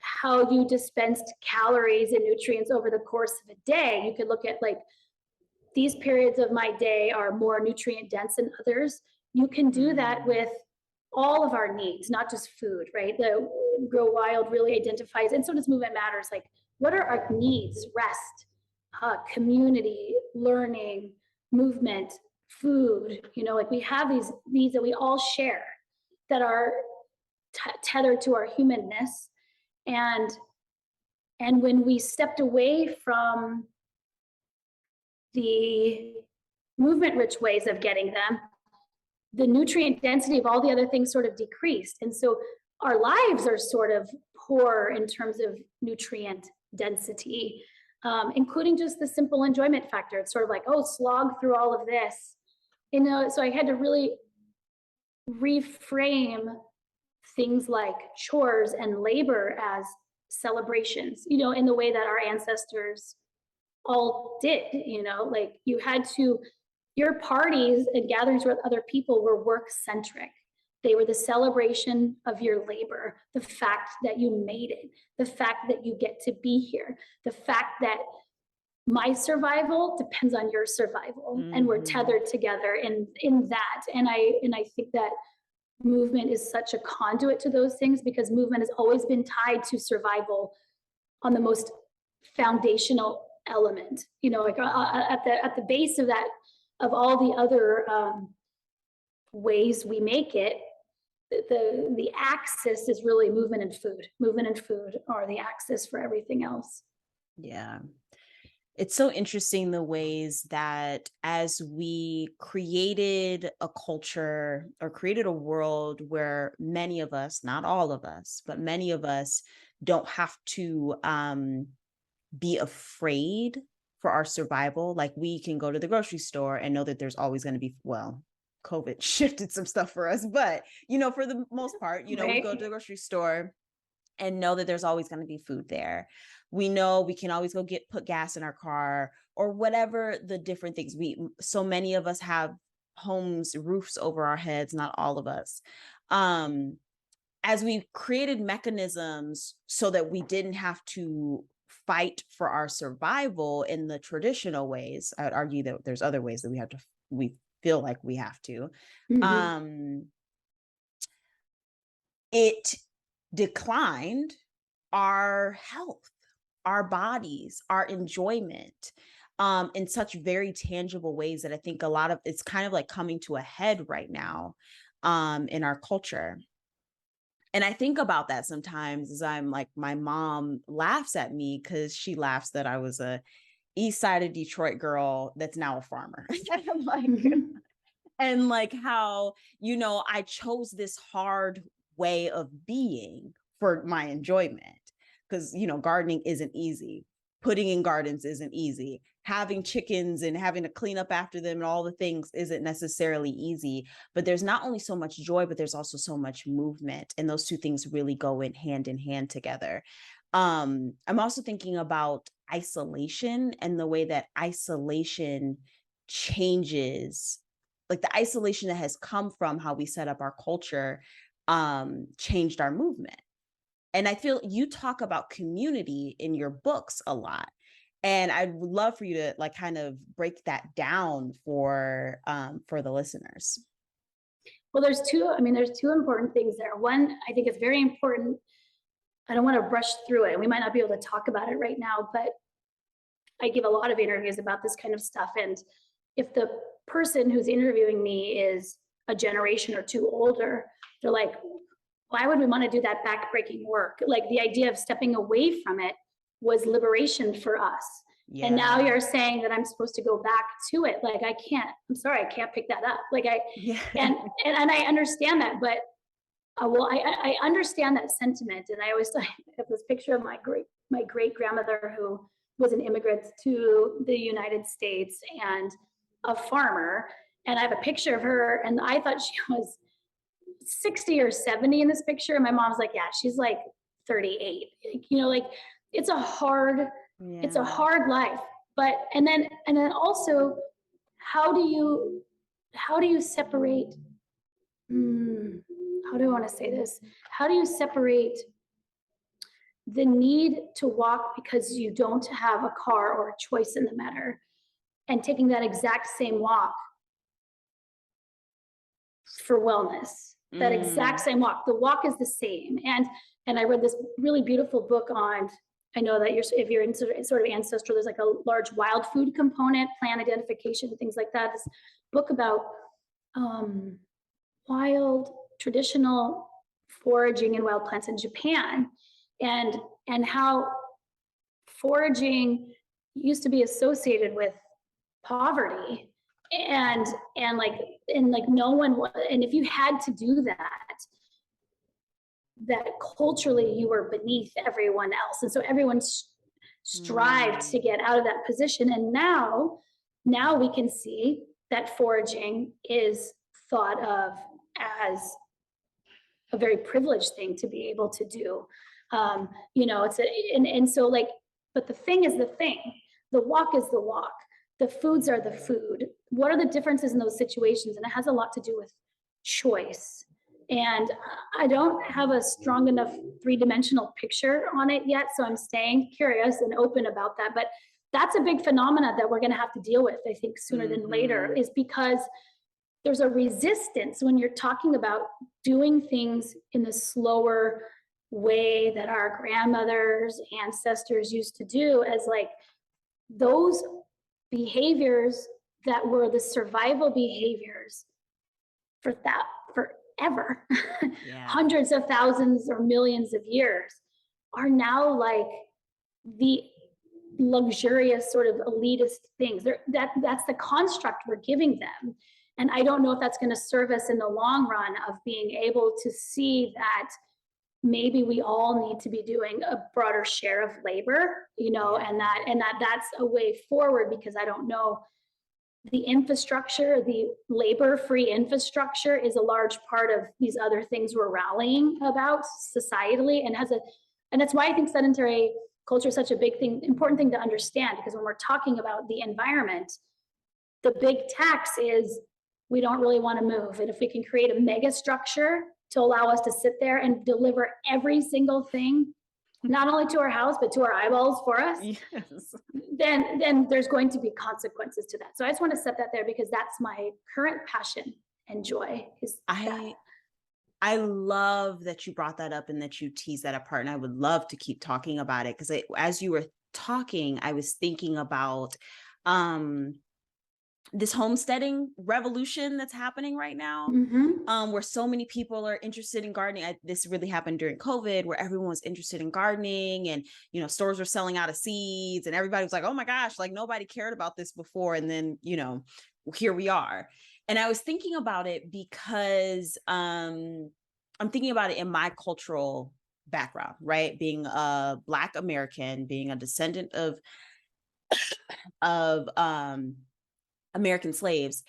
how you dispensed calories and nutrients over the course of a day, you could look at like, these periods of my day are more nutrient dense than others. You can do that with all of our needs, not just food, right? The Grow Wild really identifies, and so does Movement Matters, like, what are our needs? Rest, community, learning, movement, food. You know, like, we have these needs that we all share that are tethered to our humanness. And when we stepped away from the movement-rich ways of getting them, the nutrient density of all the other things sort of decreased. And so our lives are sort of poor in terms of nutrient density, including just the simple enjoyment factor. It's sort of like, oh, slog through all of this. You know, so I had to really reframe things like chores and labor as celebrations, you know, in the way that our ancestors all did. You know, like, you had to, your parties and gatherings with other people were work-centric. They were the celebration of your labor, the fact that you made it, the fact that you get to be here, the fact that my survival depends on your survival, and we're tethered together in that. And I think that movement is such a conduit to those things, because movement has always been tied to survival on the most foundational element, you know, like at the base of that, of all the other ways we make it, the axis is really movement and food are the axis for everything else. Yeah. It's so interesting the ways that as we created a culture or created a world where many of us, not all of us, but many of us don't have to be afraid for our survival. Like, we can go to the grocery store and know that there's always going to be, well, COVID shifted some stuff for us, but, you know, for the most part, you know, we go to the grocery store and know that there's always going to be food there. We know we can always go put gas in our car, or whatever the different things. So many of us have homes, roofs over our heads, not all of us. As we created mechanisms so that we didn't have to fight for our survival in the traditional ways, I would argue that there's other ways that we feel like we have to. It declined our health, our bodies, our enjoyment, in such very tangible ways that I think a lot of it's kind of like coming to a head right now, in our culture. And I think about that sometimes as I'm like, my mom laughs at me because she laughs that I was a East Side of Detroit girl that's now a farmer. I'm like, and like how, you know, I chose this hard way of being for my enjoyment, because, you know, gardening isn't easy. Putting in gardens isn't easy. Having chickens and having to clean up after them and all the things isn't necessarily easy. But there's not only so much joy, but there's also so much movement. And those two things really go in hand together. I'm also thinking about isolation and the way that isolation changes, like the isolation that has come from how we set up our culture, changed our movement. And I feel you talk about community in your books a lot. And I'd love for you to like kind of break that down for the listeners. Well, there's two important things there. One, I think it's very important. I don't want to brush through it. We might not be able to talk about it right now, but I give a lot of interviews about this kind of stuff. And if the person who's interviewing me is a generation or two older, they're like, why would we want to do that backbreaking work? Like, the idea of stepping away from it was liberation for us. Yeah. And now you're saying that I'm supposed to go back to it. Like, I'm sorry, I can't pick that up. Like and I understand that, but I understand that sentiment. And I always have this picture of my great grandmother, who was an immigrant to the United States and a farmer. And I have a picture of her, and I thought she was 60 or 70 in this picture. And my mom's like, yeah, she's like 38. You know, like, it's a hard life. But and then also, how do you separate, how do I want to say this? How do you separate the need to walk because you don't have a car or a choice in the matter, and taking that exact same walk for wellness? That exact same walk. The walk is the same. And I read this really beautiful book on, I know that if you're into sort of ancestral, there's like a large wild food component, plant identification, things like that. This book about wild traditional foraging and wild plants in Japan, and how foraging used to be associated with poverty, and no one, and if you had to do that culturally you were beneath everyone else, and so everyone strived to get out of that position. And now we can see that foraging is thought of as a very privileged thing to be able to do. You know, so like, but the thing is the thing. The walk is the walk. The foods are the food. What are the differences in those situations? And it has a lot to do with choice. And I don't have a strong enough three-dimensional picture on it yet. So I'm staying curious and open about that. But that's a big phenomena that we're going to have to deal with, I think, sooner than later, is because there's a resistance when you're talking about doing things in the slower way that our grandmothers, ancestors used to do, as like those behaviors that were the survival behaviors for that forever, hundreds of thousands or millions of years, are now like the luxurious sort of elitist things. That's the construct we're giving them. And I don't know if that's going to serve us in the long run of being able to see that maybe we all need to be doing a broader share of labor, you know, and that's a way forward, because I don't know, the infrastructure, the labor-free infrastructure is a large part of these other things we're rallying about societally, and that's why I think sedentary culture is such a big thing, important thing to understand, because when we're talking about the environment, the big tax is we don't really want to move. And if we can create a mega structure to allow us to sit there and deliver every single thing, not only to our house, but to our eyeballs for us, then there's going to be consequences to that. So I just want to set that there, because that's my current passion and joy. I love that you brought that up and that you tease that apart. And I would love to keep talking about it, because as you were talking, I was thinking about this homesteading revolution that's happening right now, where so many people are interested in gardening. This really happened during COVID, where everyone was interested in gardening, and, you know, stores were selling out of seeds, and everybody was like, oh my gosh, like nobody cared about this before. And then, you know, here we are. And I was thinking about it because I'm thinking about it in my cultural background, right? Being a Black American, being a descendant of American slaves,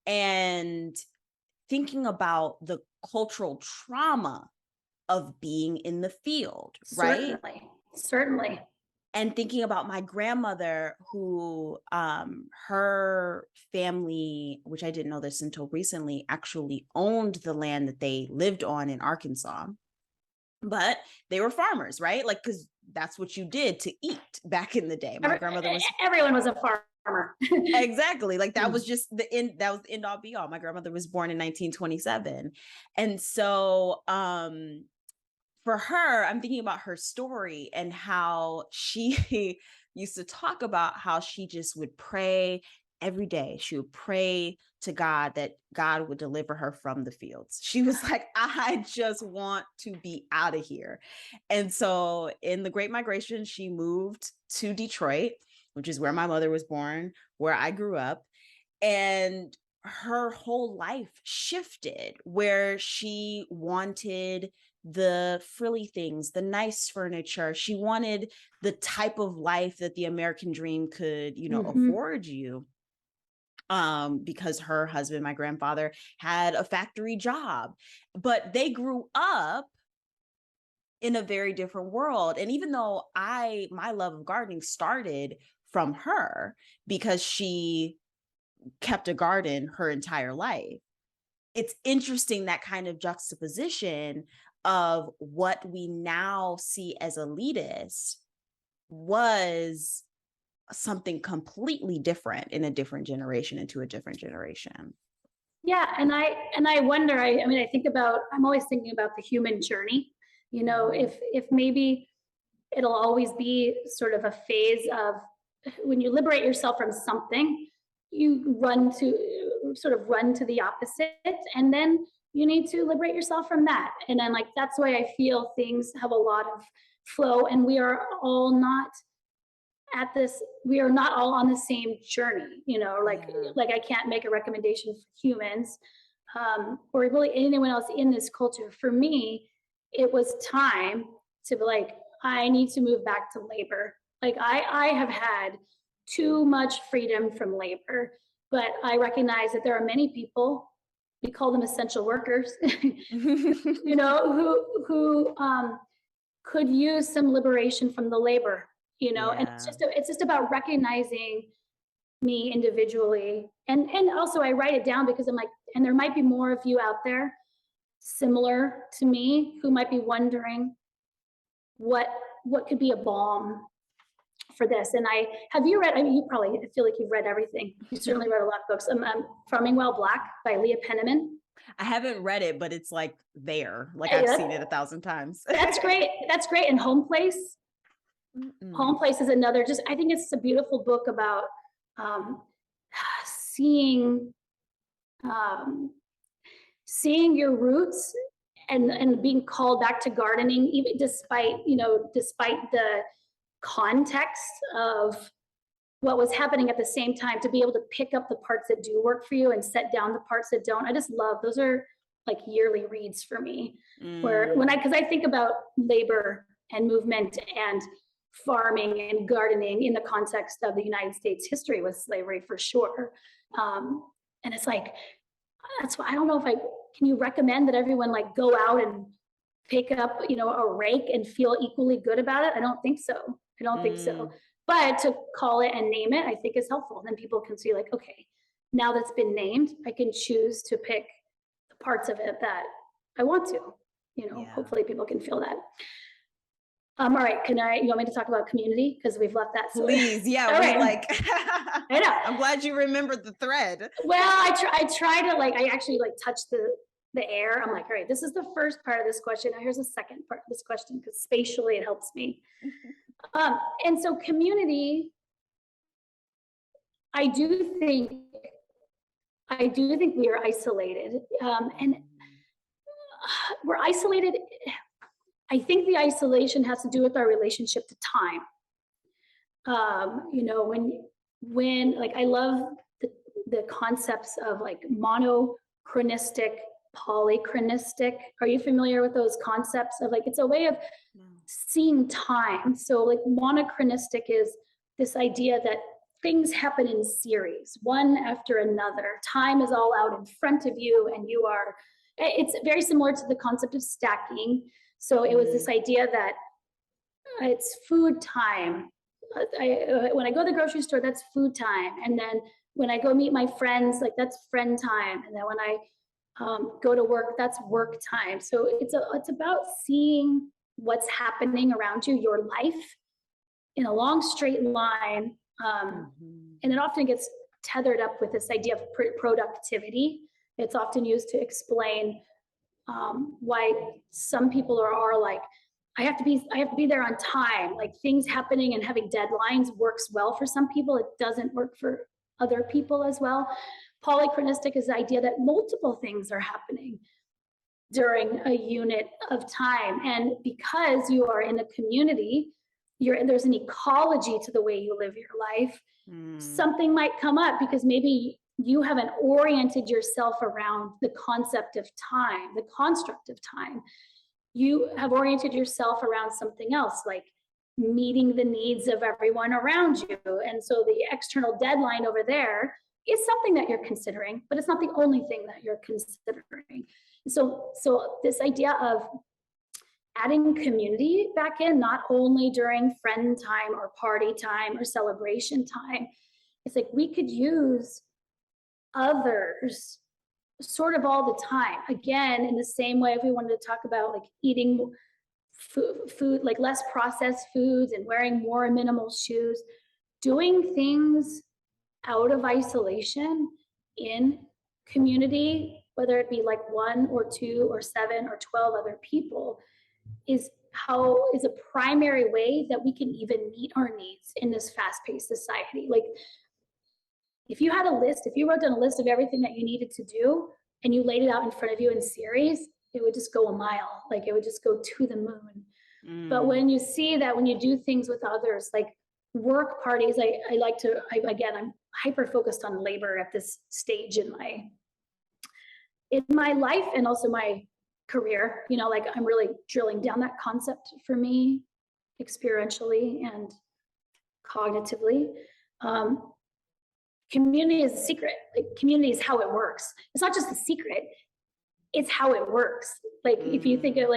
and thinking about the cultural trauma of being in the field, right? Certainly. And thinking about my grandmother, who her family, which I didn't know this until recently, actually owned the land that they lived on in Arkansas. But they were farmers, right? Like, because that's what you did to eat back in the day. My grandmother was. Everyone was a farmer. Exactly. Like that was just the end. That was the end all be all. My grandmother was born in 1927, and so for her, I'm thinking about her story and how she used to talk about how she just would pray every day. She would pray to God that God would deliver her from the fields. She was like, I just want to be out of here. And so in the Great Migration, she moved to Detroit, which is where my mother was born, where I grew up. And her whole life shifted, where she wanted the frilly things, the nice furniture. She wanted the type of life that the American dream could, you know, afford you. Because her husband, my grandfather, had a factory job, but they grew up in a very different world. And even though my love of gardening started from her, because she kept a garden her entire life, it's interesting that kind of juxtaposition of what we now see as elitist was something completely different in a different generation, into a different generation. Yeah. And I wonder, I mean, I think about, I'm always thinking about the human journey, you know, if maybe it'll always be sort of a phase of when you liberate yourself from something, you run to the opposite, and then you need to liberate yourself from that. And then like, that's why I feel things have a lot of flow, and we are all not all on the same journey, you know, like I can't make a recommendation for humans, or really anyone else in this culture. For me, it was time to be like, I need to move back to labor. Like I have had too much freedom from labor, but I recognize that there are many people, we call them essential workers, you know, who could use some liberation from the labor, you know. And it's just about recognizing me individually, and also I write it down because I'm like, and there might be more of you out there. similar to me who might be wondering what could be a balm for this. And have you read, I mean, I feel like you've read everything. You certainly read a lot of books. Farming While Black by Leah Penniman. I haven't read it, but it's like there. Like Hey, I've seen it 1,000 times. That's great. That's great. And Home Place. Home Place is another, I think it's a beautiful book about seeing your roots and being called back to gardening, even despite the context of what was happening at the same time, to be able to pick up the parts that do work for you and set down the parts that don't. I just love, those are like yearly reads for me, because I think about labor and movement and farming and gardening in the context of the United States history with slavery, for sure. And it's like, that's why I don't know can you recommend that everyone like go out and pick up, a rake and feel equally good about it? I don't think so. But to call it and name it, I think is helpful. Then people can see like, okay, now that's been named, I can choose to pick the parts of it that I want to, hopefully people can feel that. All right, you want me to talk about community? Because we've left that. Please, yeah. I know. I'm glad you remembered the thread. Well, I try to I actually touch the air. I'm like, all right, this is the first part of this question. Now here's the second part of this question, because spatially it helps me. And so community, I do think we are isolated, and we're isolated. I think the isolation has to do with our relationship to time. When I love the concepts of monochronistic, polychronistic. Are you familiar with those concepts of it's a way of seeing time? So monochronistic is this idea that things happen in series, one after another. Time is all out in front of you, and it's very similar to the concept of stacking. So it was this idea that it's food time. When I go to the grocery store, that's food time. And then when I go meet my friends, that's friend time. And then when I go to work, that's work time. So it's about seeing what's happening around you, your life, in a long straight line. And it often gets tethered up with this idea of productivity. It's often used to explain why some people are like, I have to be there on time. Things happening and having deadlines works well for some people. It doesn't work for other people as well. Polychronistic is the idea that multiple things are happening during a unit of time. And because you are in a community, there's an ecology to the way you live your life. Something might come up because maybe you haven't oriented yourself around the concept of time, the construct of time. You have oriented yourself around something else, like meeting the needs of everyone around you. And so the external deadline over there is something that you're considering, but it's not the only thing that you're considering. So this idea of adding community back in, not only during friend time or party time or celebration time, it's we could use others sort of all the time. Again, in the same way, if we wanted to talk about eating food, less processed foods and wearing more minimal shoes, doing things out of isolation in community, whether it be 1 or 2 or 7 or 12 other people, is a primary way that we can even meet our needs in this fast-paced society. If you wrote down a list of everything that you needed to do and you laid it out in front of you in series, it would just go a mile. It would just go to the moon. But when you see that, when you do things with others, work parties, I'm hyper focused on labor at this stage in my life and also my career. I'm really drilling down that concept for me experientially and cognitively. Community is a secret. Community is how it works. It's not just a secret, it's how it works. If you think of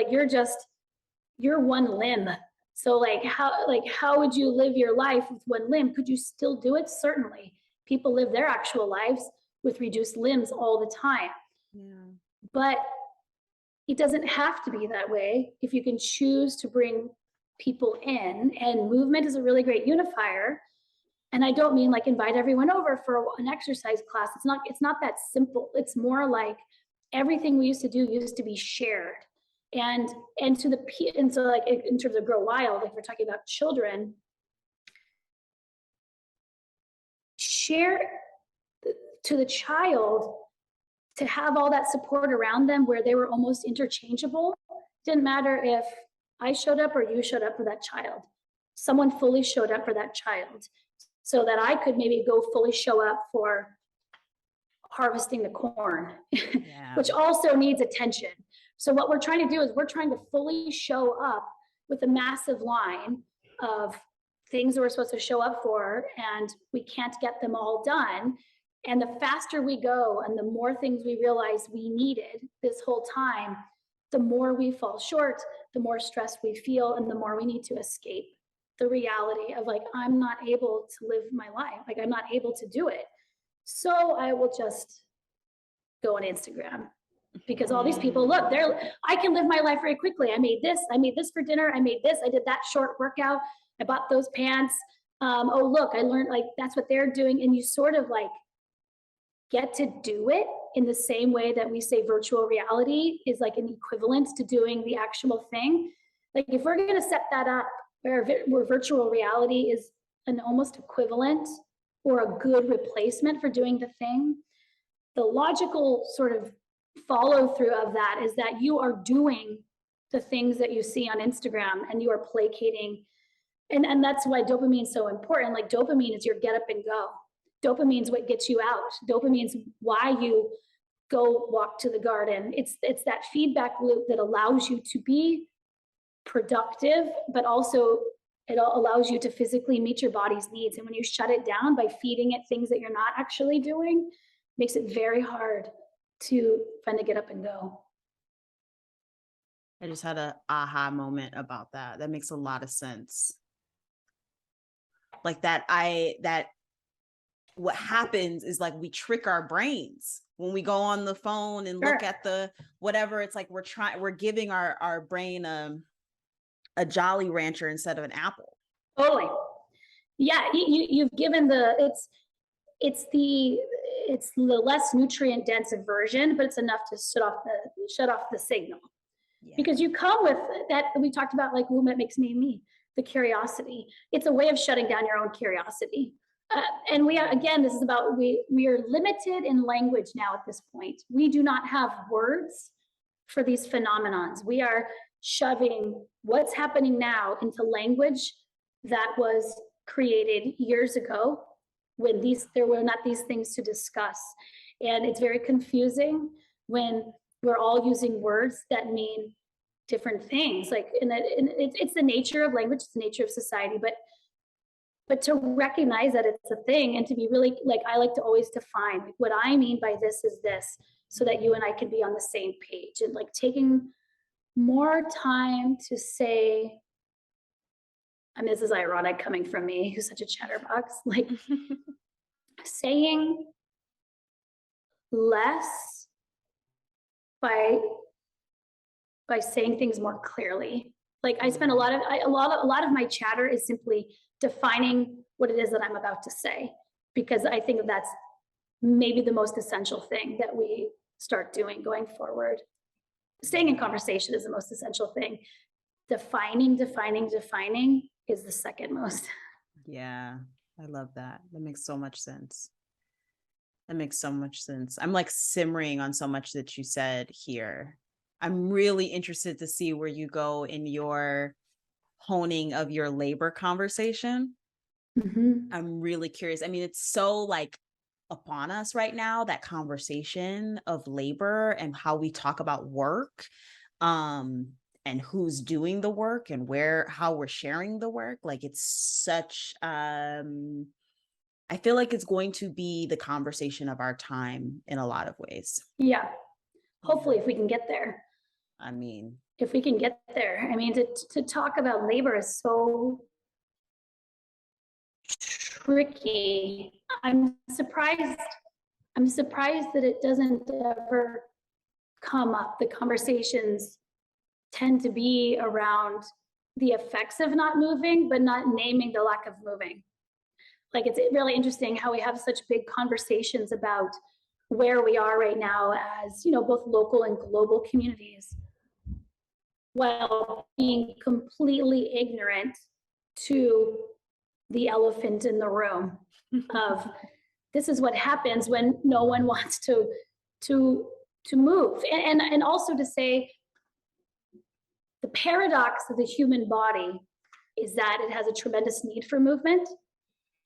you're one limb. So how would you live your life with one limb? Could you still do it? Certainly. People live their actual lives with reduced limbs all the time. Yeah. But it doesn't have to be that way if you can choose to bring people in, and movement is a really great unifier. And I don't mean like invite everyone over for an exercise class. It's not that simple. It's more like everything we used to do used to be shared. And to the and so like in terms of Grow Wild, if we're talking about children, share to the child to have all that support around them where they were almost interchangeable. Didn't matter if I showed up or you showed up for that child. Someone fully showed up for that child, so that I could maybe go fully show up for harvesting the corn, Yeah. which also needs attention. So what we're trying to do is we're trying to fully show up with a massive line of things that we're supposed to show up for, and we can't get them all done. And the faster we go and the more things we realize we needed this whole time, the more we fall short, the more stress we feel, and the more we need to escape the reality of like, I'm not able to live my life. Like, I'm not able to do it. So I will just go on Instagram, because all these people, look, I can live my life very quickly. I made this for dinner. I made this, I did that short workout. I bought those pants. Oh, look, I learned, like, that's what they're doing. And you sort of like get to do it in the same way that we say virtual reality is like an equivalent to doing the actual thing. Like, if we're going to set that up where virtual reality is an almost equivalent or a good replacement for doing the thing, the logical sort of follow through of that is that you are doing the things that you see on Instagram, and you are placating. And that's why dopamine is so important. Like, dopamine is your get up and go. Dopamine is what gets you out. Dopamine is why you go walk to the garden. It's that feedback loop that allows you to be productive, but also it allows you to physically meet your body's needs. And when you shut it down by feeding it things that you're not actually doing, it makes it very hard to finally get up and go. I just had an aha moment about that. That makes a lot of sense. Like that what happens is like we trick our brains when we go on the phone and look at the whatever. It's like we're giving our brain a Jolly Rancher instead of an apple. Totally. Yeah, you've given it's the less nutrient dense version, but it's enough to shut off the signal. Yeah. Because you come with that, we talked about, like, movement makes me, the curiosity. It's a way of shutting down your own curiosity. And we are, again, this is about, we are limited in language now at this point. We do not have words for these phenomenons. We are shoving what's happening now into language that was created years ago when there were not these things to discuss. And it's very confusing when we're all using words that mean different things. Like, and it's the nature of language, it's the nature of society, but to recognize that it's a thing, and to be really, like, I like to always define, like, what I mean by this is this, so that you and I can be on the same page. And like taking more time to say, I mean, this is ironic coming from me, who's such a chatterbox, like saying less by saying things more clearly. Like, I spend a lot of my chatter is simply defining what it is that I'm about to say, because I think that's maybe the most essential thing that we start doing going forward. Staying in conversation is the most essential thing. Defining is the second most. Yeah, I love that. That makes so much sense. I'm like simmering on so much that you said here. I'm really interested to see where you go in your honing of your labor conversation. Mm-hmm. I'm really curious. I mean, it's so like upon us right now, that conversation of labor and how we talk about work, and who's doing the work and how we're sharing the work. Like, it's such, I feel like it's going to be the conversation of our time in a lot of ways. Yeah. Hopefully, if we can get there. I mean, if we can get there. I mean, to talk about labor is so tricky. I'm surprised that it doesn't ever come up, the conversations tend to be around the effects of not moving, but not naming the lack of moving. Like, it's really interesting how we have such big conversations about where we are right now as, you know, both local and global communities, while being completely ignorant to the elephant in the room of this is what happens when no one wants to move. And also to say the paradox of the human body is that it has a tremendous need for movement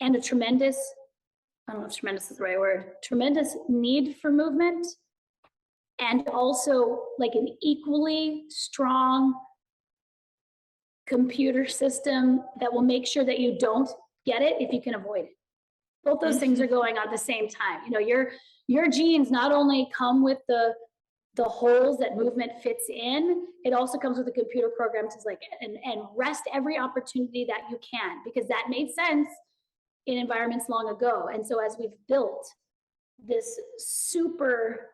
and a tremendous, I don't know if tremendous is the right word, tremendous need for movement, and also like an equally strong computer system that will make sure that you don't get it if you can avoid it. Both those things are going on at the same time. You know, your genes not only come with the holes that movement fits in, it also comes with a computer program to like and rest every opportunity that you can, because that made sense in environments long ago. And so as we've built this super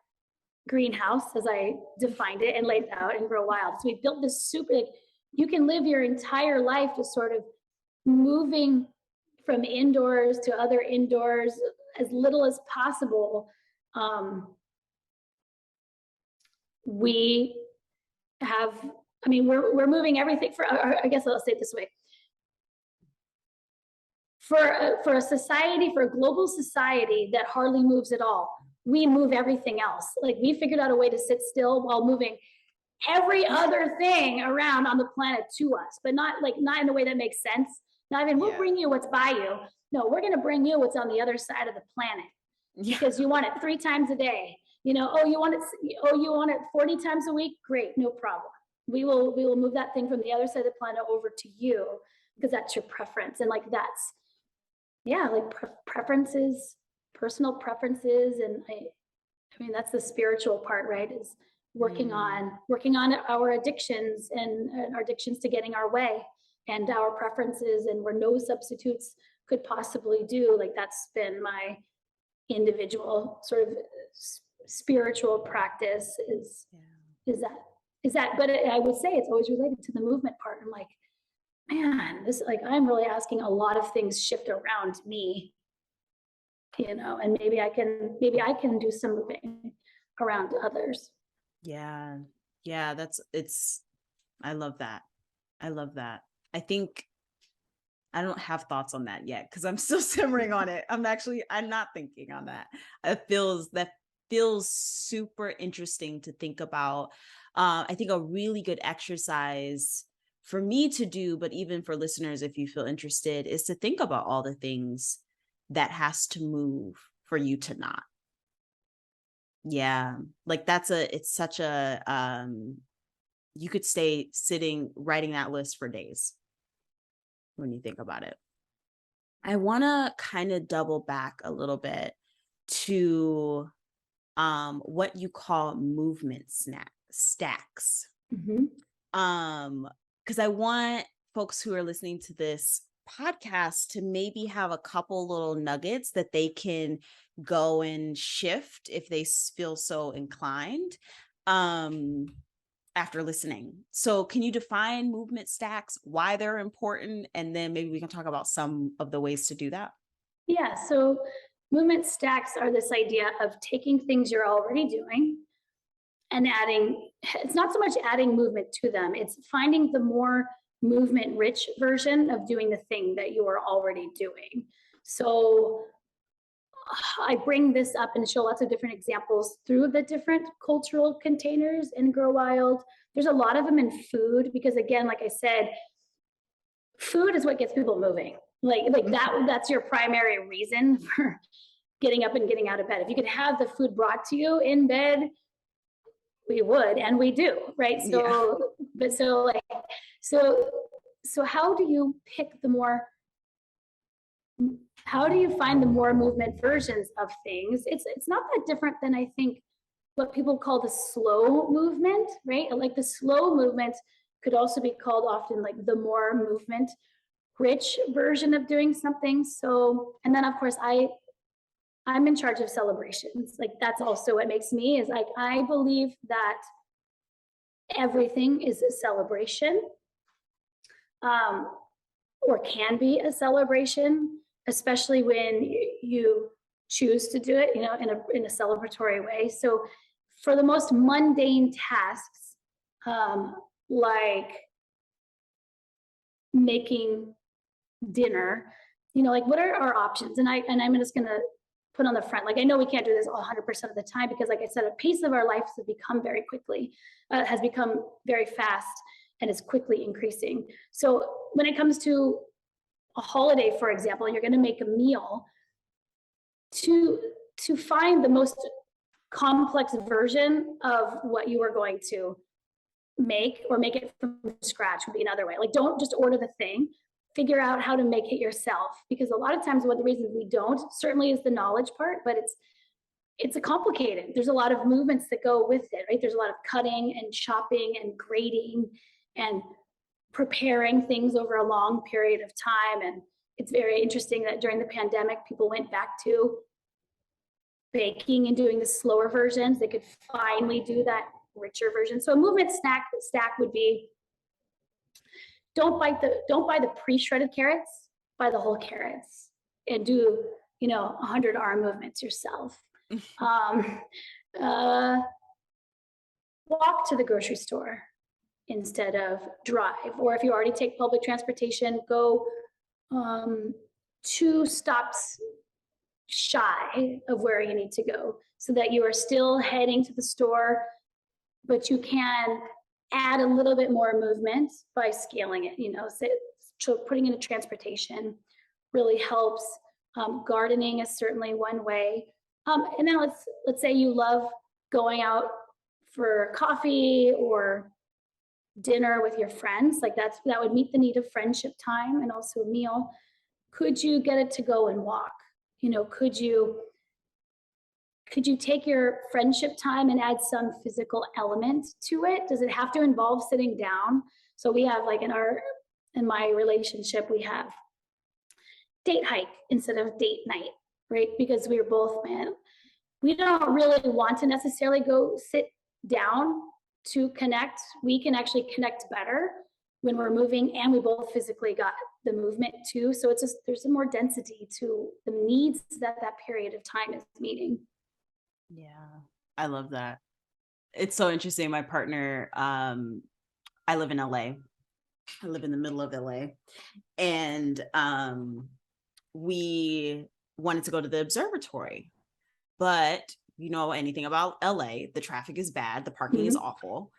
greenhouse, as I defined it and laid it out in Grow Wild, so we built this super, like, you can live your entire life just sort of moving from indoors to other indoors as little as possible. We have, I mean, we're moving everything for, I guess I'll say it this way. For a society, for a global society that hardly moves at all, we move everything else. Like, we figured out a way to sit still while moving every other thing around on the planet to us, but not in a way that makes sense. Not even, we'll bring you what's by you. No, we're gonna bring you what's on the other side of the planet because you want it 3 times a day. You know, you want it 40 times a week? Great, no problem. We will move that thing from the other side of the planet over to you because that's your preference. And like, that's, yeah, like preferences, personal preferences. And I mean, that's the spiritual part, right? Is working on our addictions and our addictions to getting our way and our preferences, and where no substitutes could possibly do. Like, that's been my individual sort of spiritual practice is that, but I would say it's always related to the movement part. I'm like, man, this, like, I'm really asking a lot of things shift around me, you know, and maybe I can do some moving around others. Yeah. I love that. I think I don't have thoughts on that yet because I'm still simmering on it. I'm not thinking on that. That feels super interesting to think about. I think a really good exercise for me to do, but even for listeners, if you feel interested, is to think about all the things that has to move for you to not. Yeah. Like, it's such a, you could stay sitting, writing that list for days when you think about it. I want to kind of double back a little bit to what you call movement stacks. Because I want folks who are listening to this podcast to maybe have a couple little nuggets that they can go and shift if they feel so inclined after listening. So can you define movement stacks, why they're important, and then maybe we can talk about some of the ways to do that? Yeah, so movement stacks are this idea of taking things you're already doing and adding, it's not so much adding movement to them, it's finding the more movement rich version of doing the thing that you are already doing. So I bring this up and show lots of different examples through the different cultural containers in Grow Wild. There's a lot of them in food because, again, like I said, food is what gets people moving. Like that's your primary reason for getting up and getting out of bed. If you could have the food brought to you in bed, we would, and we do, right? So, but so how do you pick the more, how do you find the more movement versions of things? It's not that different than, I think, what people call the slow movement, right? Like the slow movement could also be called often like the more movement rich version of doing something. So, and then of course I I'm in charge of celebrations. Like that's also what makes me is like, I believe that everything is a celebration, or can be a celebration, especially when you choose to do it, you know, in a celebratory way. So for the most mundane tasks, like making dinner, you know, like what are our options? And I'm just gonna put on the front, like I know we can't do this 100% of the time because, like I said, a pace of our lives has become very fast and is quickly increasing. So when it comes to a holiday, for example, and you're going to make a meal, to find the most complex version of what you are going to make, or make it from scratch, would be another way. Like don't just order the thing, figure out how to make it yourself, because a lot of times what the reasons we don't certainly is the knowledge part, but it's a complicated. There's a lot of movements that go with it, right? There's a lot of cutting and chopping and grating and preparing things over a long period of time. And it's very interesting that during the pandemic, people went back to baking and doing the slower versions. They could finally do that richer version. So a movement stack would be, don't buy the pre-shredded carrots, buy the whole carrots and do, you know, 100 arm movements yourself. Walk to the grocery store instead of drive, or if you already take public transportation, go 2 stops shy of where you need to go, so that you are still heading to the store, but you can add a little bit more movement by scaling it, you know. So putting in a transportation really helps. Gardening is certainly one way. And then let's say you love going out for coffee or dinner with your friends, like that would meet the need of friendship time and also a meal. Could you get it to go and walk? You know, could you take your friendship time and add some physical element to it? Does it have to involve sitting down? So we have, like, in my relationship, we have date hike instead of date night, right? Because we were both, man, we don't really want to necessarily go sit down to connect. We can actually connect better when we're moving, and we both physically got the movement too. So it's just, there's some more density to the needs that period of time is meeting. Yeah, I love that. It's so interesting. My partner, I live in LA. I live in the middle of LA. And we wanted to go to the observatory. But you know anything about LA, the traffic is bad, the parking is awful.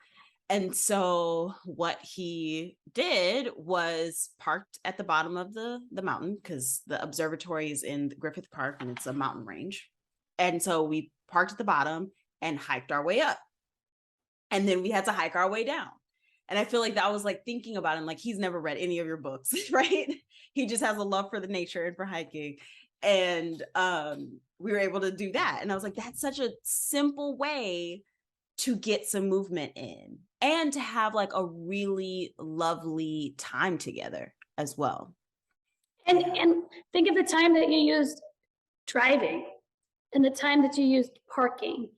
And so what he did was parked at the bottom of the mountain, because the observatory is in Griffith Park and it's a mountain range. And so we parked at the bottom and hiked our way up. And then we had to hike our way down. And I feel like that was like thinking about him, like he's never read any of your books, right? He just has a love for the nature and for hiking. And we were able to do that. And I was like, that's such a simple way to get some movement in and to have like a really lovely time together as well. And think of the time that you used driving and the time that you used parking.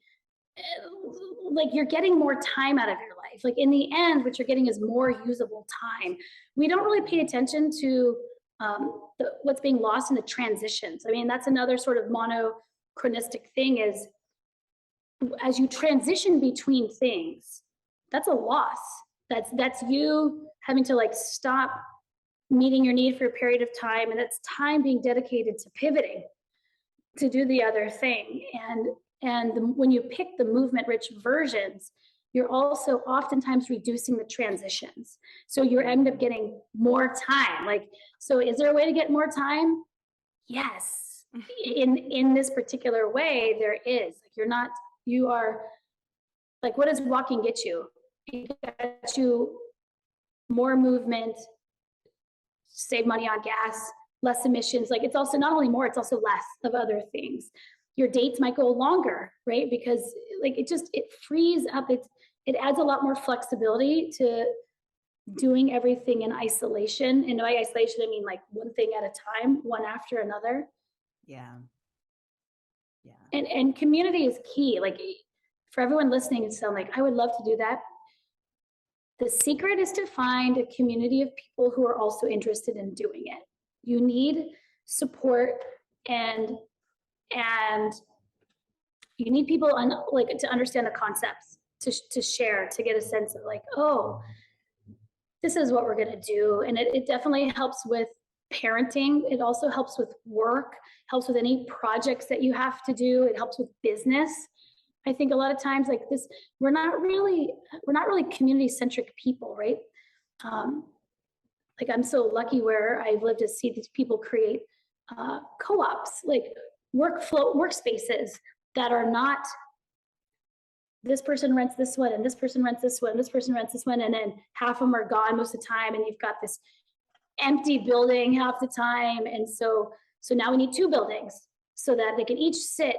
Like, you're getting more time out of your life. Like, in the end, what you're getting is more usable time. We don't really pay attention to what's being lost in the transitions. I mean, that's another sort of monochronistic thing, is as you transition between things, that's a loss. That's you having to like stop meeting your need for a period of time, and that's time being dedicated to pivoting to do the other thing. And when you pick the movement-rich versions, you're also oftentimes reducing the transitions. So you end up getting more time. Like, so is there a way to get more time? Yes. In this particular way, there is. Like, you are, like, what does walking get you? It gets you more movement, save money on gas, less emissions. Like, it's also not only more, it's also less of other things. Your dates might go longer, right? Because like it frees up, it adds a lot more flexibility to doing everything in isolation. And by isolation, I mean like one thing at a time, one after another. Yeah. Yeah. And community is key. Like for everyone listening and sound like, I would love to do that. The secret is to find a community of people who are also interested in doing it. You need support and you need people like to understand the concepts, to share, to get a sense of like, oh, this is what we're going to do. And it definitely helps with parenting. It also helps with work, helps with any projects that you have to do. It helps with business. I think a lot of times like this, we're not really community centric people, right? Like I'm so lucky where I've lived to see these people create co-ops, like workspaces that are not, this person rents this one and this person rents this one, this person rents this one, and then half of them are gone most of the time, and you've got this empty building half the time. And so now we need 2 buildings so that they can each sit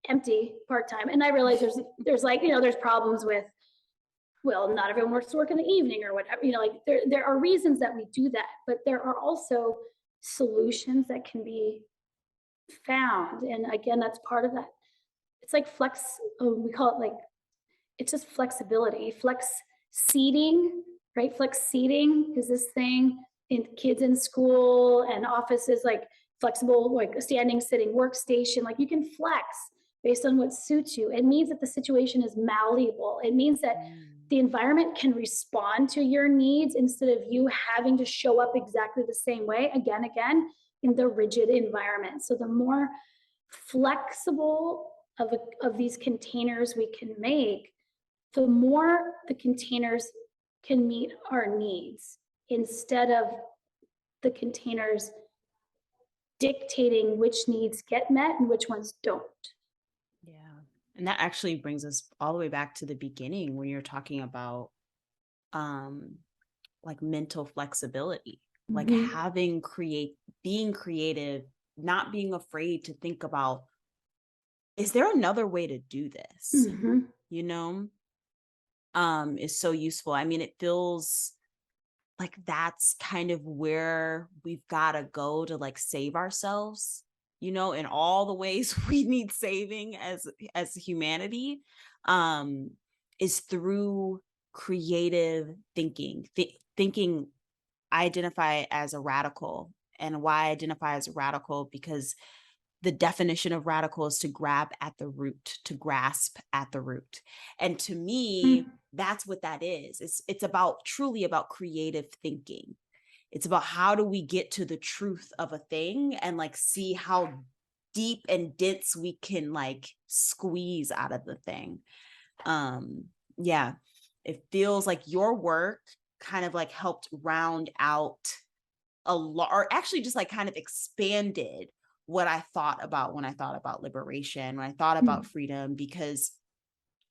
empty part-time. And I realize there's like, there's problems with, well, not everyone wants to work in the evening or whatever, like there are reasons that we do that, but there are also solutions that can be found. And again, that's part of that. It's like we call it like, it's just flexibility, flex seating, right? Flex seating is this thing in kids in school and offices, like flexible, like a standing, sitting workstation. Like you can flex based on what suits you. It means that the situation is malleable. It means that the environment can respond to your needs instead of you having to show up exactly the same way again in the rigid environment. So the more flexible of these containers we can make, the more the containers can meet our needs instead of the containers dictating which needs get met and which ones don't. Yeah. And that actually brings us all the way back to the beginning when you're talking about like mental flexibility, like being creative, not being afraid to think about, is there another way to do this? Is so useful. I mean, it feels like that's kind of where we've got to go to like save ourselves, in all the ways we need saving as humanity, is through creative thinking. Thinking, I identify as a radical. And why I identify as a radical, because the definition of radical is to grab at the root, to grasp at the root. And to me, that's what that is. It's truly about creative thinking. It's about how do we get to the truth of a thing and like see how deep and dense we can like squeeze out of the thing. Yeah, it feels like your work kind of like helped round out a lot, or actually just like kind of expanded what I thought about when I thought about liberation, when I thought about freedom, because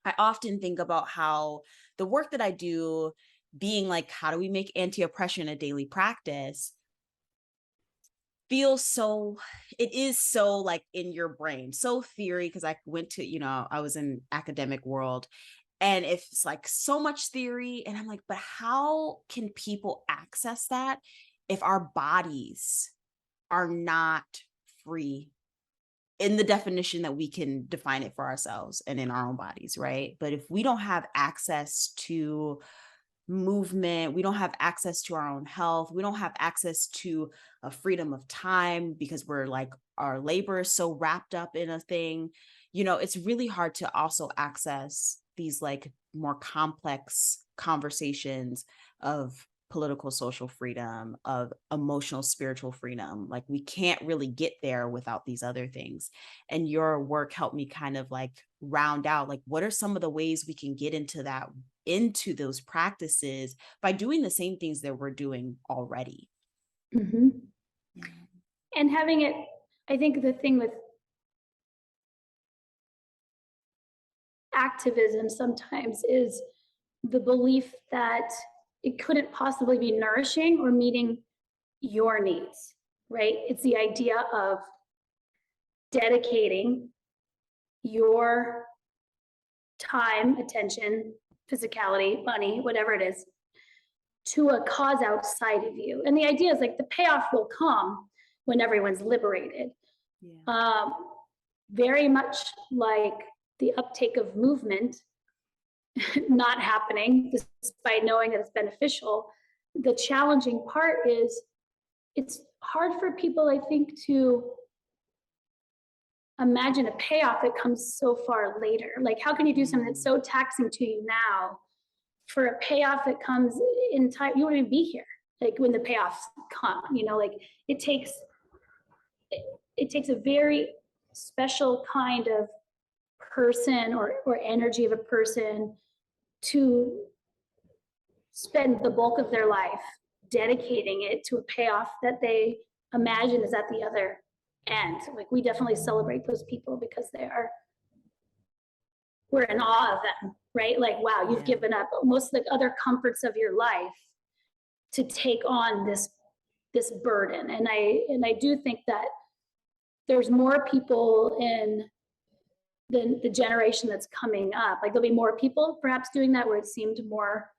I often think about how the work that I do being like, how do we make anti-oppression a daily practice, feels so, it is so like in your brain, so theory, because I went to, I was in academic world, and it's like so much theory. And I'm like, but how can people access that if our bodies are not free in the definition that we can define it for ourselves and in our own bodies, right? But if we don't have access to movement, we don't have access to our own health, we don't have access to a freedom of time because we're like, our labor is so wrapped up in a thing, it's really hard to also access these like more complex conversations of political, social freedom, of emotional, spiritual freedom. Like we can't really get there without these other things. And your work helped me kind of like round out, like, what are some of the ways we can get into those practices by doing the same things that we're doing already. And having it, I think the thing with activism sometimes is the belief that it couldn't possibly be nourishing or meeting your needs, right? It's the idea of dedicating your time, attention, physicality, money, whatever it is, to a cause outside of you. And the idea is like the payoff will come when everyone's liberated. very much like the uptake of movement not happening, despite knowing that it's beneficial. The challenging part is it's hard for people, I think, to imagine a payoff that comes so far later. Like, how can you do something that's so taxing to you now for a payoff that comes in time? You won't even be here, like when the payoffs come. You know, like it takes a very special kind of person or energy of a person to spend the bulk of their life dedicating it to a payoff that they imagine is at the other end. Like, we definitely celebrate those people because we're in awe of them, right? Like, wow, you've given up most of the other comforts of your life to take on this burden. And I do think that there's more people in the generation that's coming up. Like, there'll be more people perhaps doing that, where it seemed more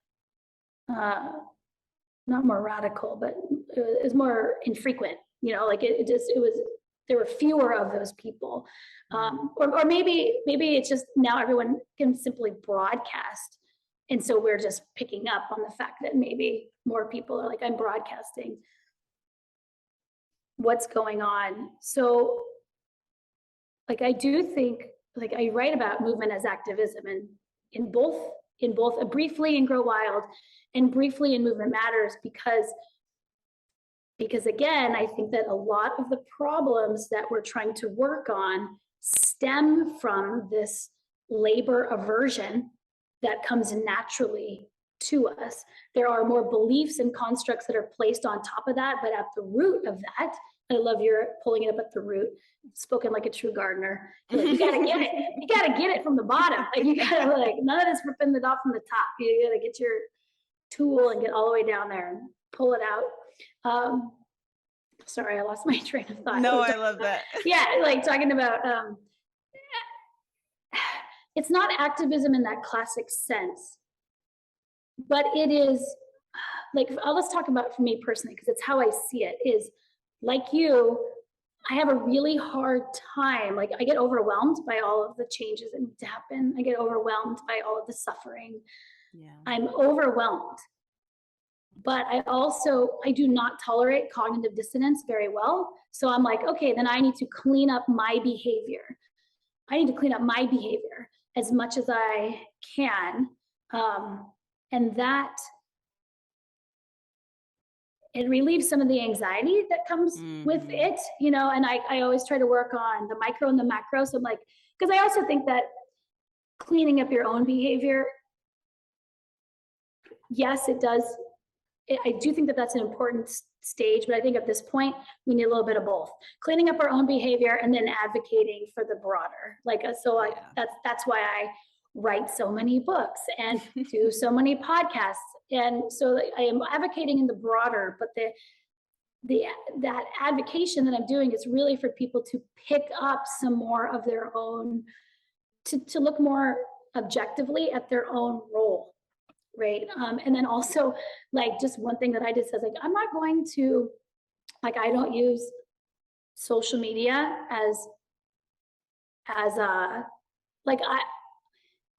not more radical, but it was more infrequent, you know, like there were fewer of those people. Or maybe it's just now everyone can simply broadcast. And so we're just picking up on the fact that maybe more people are like, I'm broadcasting what's going on. So like, I do think, like, I write about movement as activism, and in both briefly in Grow Wild and briefly in Movement Matters, because again, I think that a lot of the problems that we're trying to work on stem from this labor aversion that comes naturally to us. There are more beliefs and constructs that are placed on top of that, but at the root of that, I love your pulling it up at the root, spoken like a true gardener. Like, you gotta get it. You gotta get it from the bottom. Like, you gotta, like, none of this ripping it off from the top. You gotta get your tool and get all the way down there and pull it out. Sorry, I lost my train of thought. No, I love that. Yeah, like talking about, it's not activism in that classic sense, but it is, like, let's talk about it for me personally, because it's how I see it, is like you, I have a really hard time. Like, I get overwhelmed by all of the changes that need to happen. I get overwhelmed by all of the suffering. Yeah. I'm overwhelmed. But I do not tolerate cognitive dissonance very well. So I'm like, okay, then I need to clean up my behavior. I need to clean up my behavior as much as I can. And that, it relieves some of the anxiety that comes with it, you know, and I always try to work on the micro and the macro. So I'm like, because I also think that cleaning up your own behavior, yes, it does. I do think that that's an important stage, but I think at this point, we need a little bit of both. Cleaning up our own behavior and then advocating for the broader. Like, so like, that's why I write so many books and do so many podcasts. And so I am advocating in the broader, but that advocation that I'm doing is really for people to pick up some more of their own, to look more objectively at their own role. Right. And then also, like, just one thing that I did says, like, I'm not going to, like, I don't use social media as like,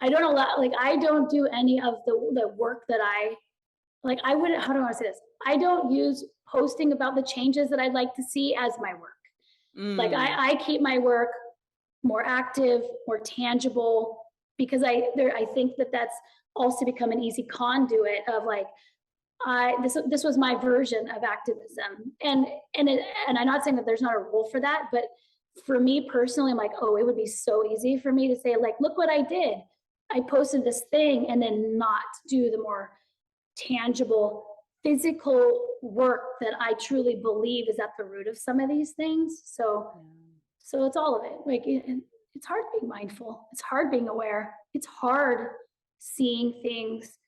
I don't allow, like, I don't do any of the work that how do I want to say this? I don't use posting about the changes that I'd like to see as my work. Like, I keep my work more active, more tangible, because I think that that's also become an easy conduit of, like, this was my version of activism, and I'm not saying that there's not a role for that, but for me personally, I'm like, oh, it would be so easy for me to say, like, look what I did. I posted this thing, and then not do the more tangible physical work that I truly believe is at the root of some of these things. So it's all of it. Like, it's hard being mindful. It's hard being aware. It's hard seeing things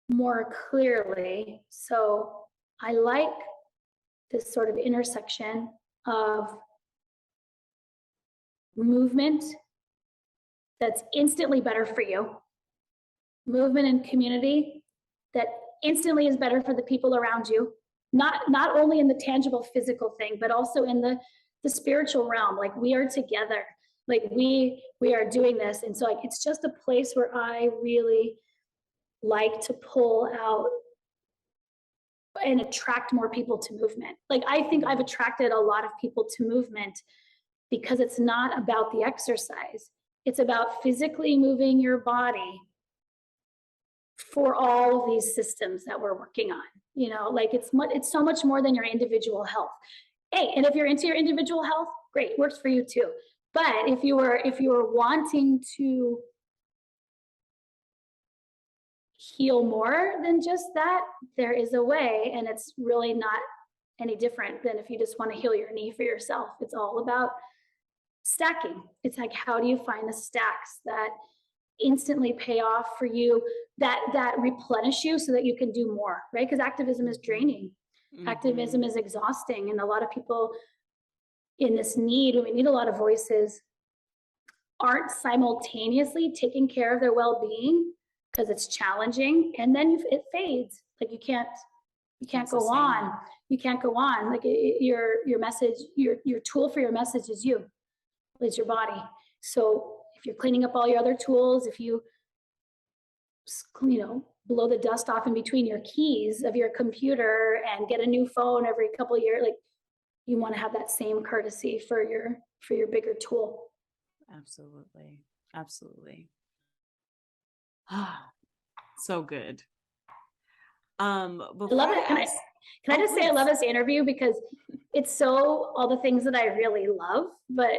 more clearly. So I like this sort of intersection of movement that's instantly better for you, movement and community that instantly is better for the people around you, not only in the tangible physical thing, but also in the spiritual realm. Like, we are together. Like we are doing this. And so like, it's just a place where I really like to pull out and attract more people to movement. Like I think I've attracted a lot of people to movement because it's not about the exercise. It's about physically moving your body for all of these systems that we're working on. You know, like it's so much more than your individual health. Hey, and if you're into your individual health, great, works for you too. But if you were wanting to heal more than just that, there is a way, and it's really not any different than if you just want to heal your knee for yourself. It's all about stacking. It's like, how do you find the stacks that instantly pay off for you, that replenish you so that you can do more, right? Because activism is draining. Activism is exhausting. And a lot of people in this need, when we need a lot of voices, aren't simultaneously taking care of their well-being because it's challenging. And then it fades. Like you can't go on. You can't go on. Like your message, your tool for your message is you, is your body. So if you're cleaning up all your other tools, if you blow the dust off in between your keys of your computer and get a new phone every couple of years, like you want to have that same courtesy for your bigger tool. Absolutely. Absolutely. So good. I love it. Can I just say I love this interview because it's so all the things that I really love, but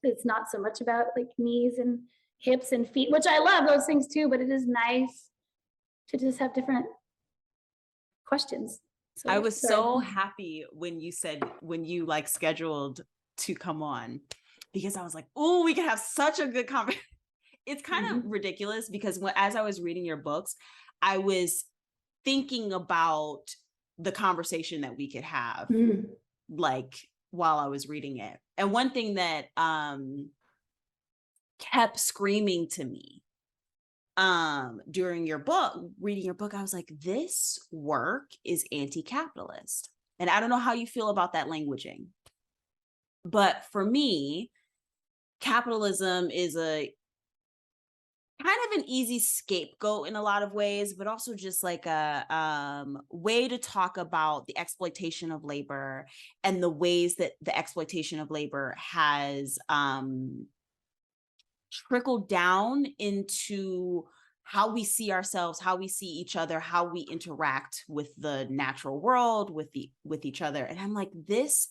it's not so much about like knees and hips and feet, which I love those things too, but it is nice to just have different questions. So, I was so happy when you like scheduled to come on, because I was like, oh, we could have such a good conversation. It's kind of ridiculous because as I was reading your books, I was thinking about the conversation that we could have, like while I was reading it. And one thing that kept screaming to me during reading your book, I was like, this work is anti-capitalist. And I don't know how you feel about that languaging, but for me, capitalism is a kind of an easy scapegoat in a lot of ways, but also just like a way to talk about the exploitation of labor and the ways that the exploitation of labor has trickled down into how we see ourselves, how we see each other, how we interact with the natural world, with each other. And I'm like, this,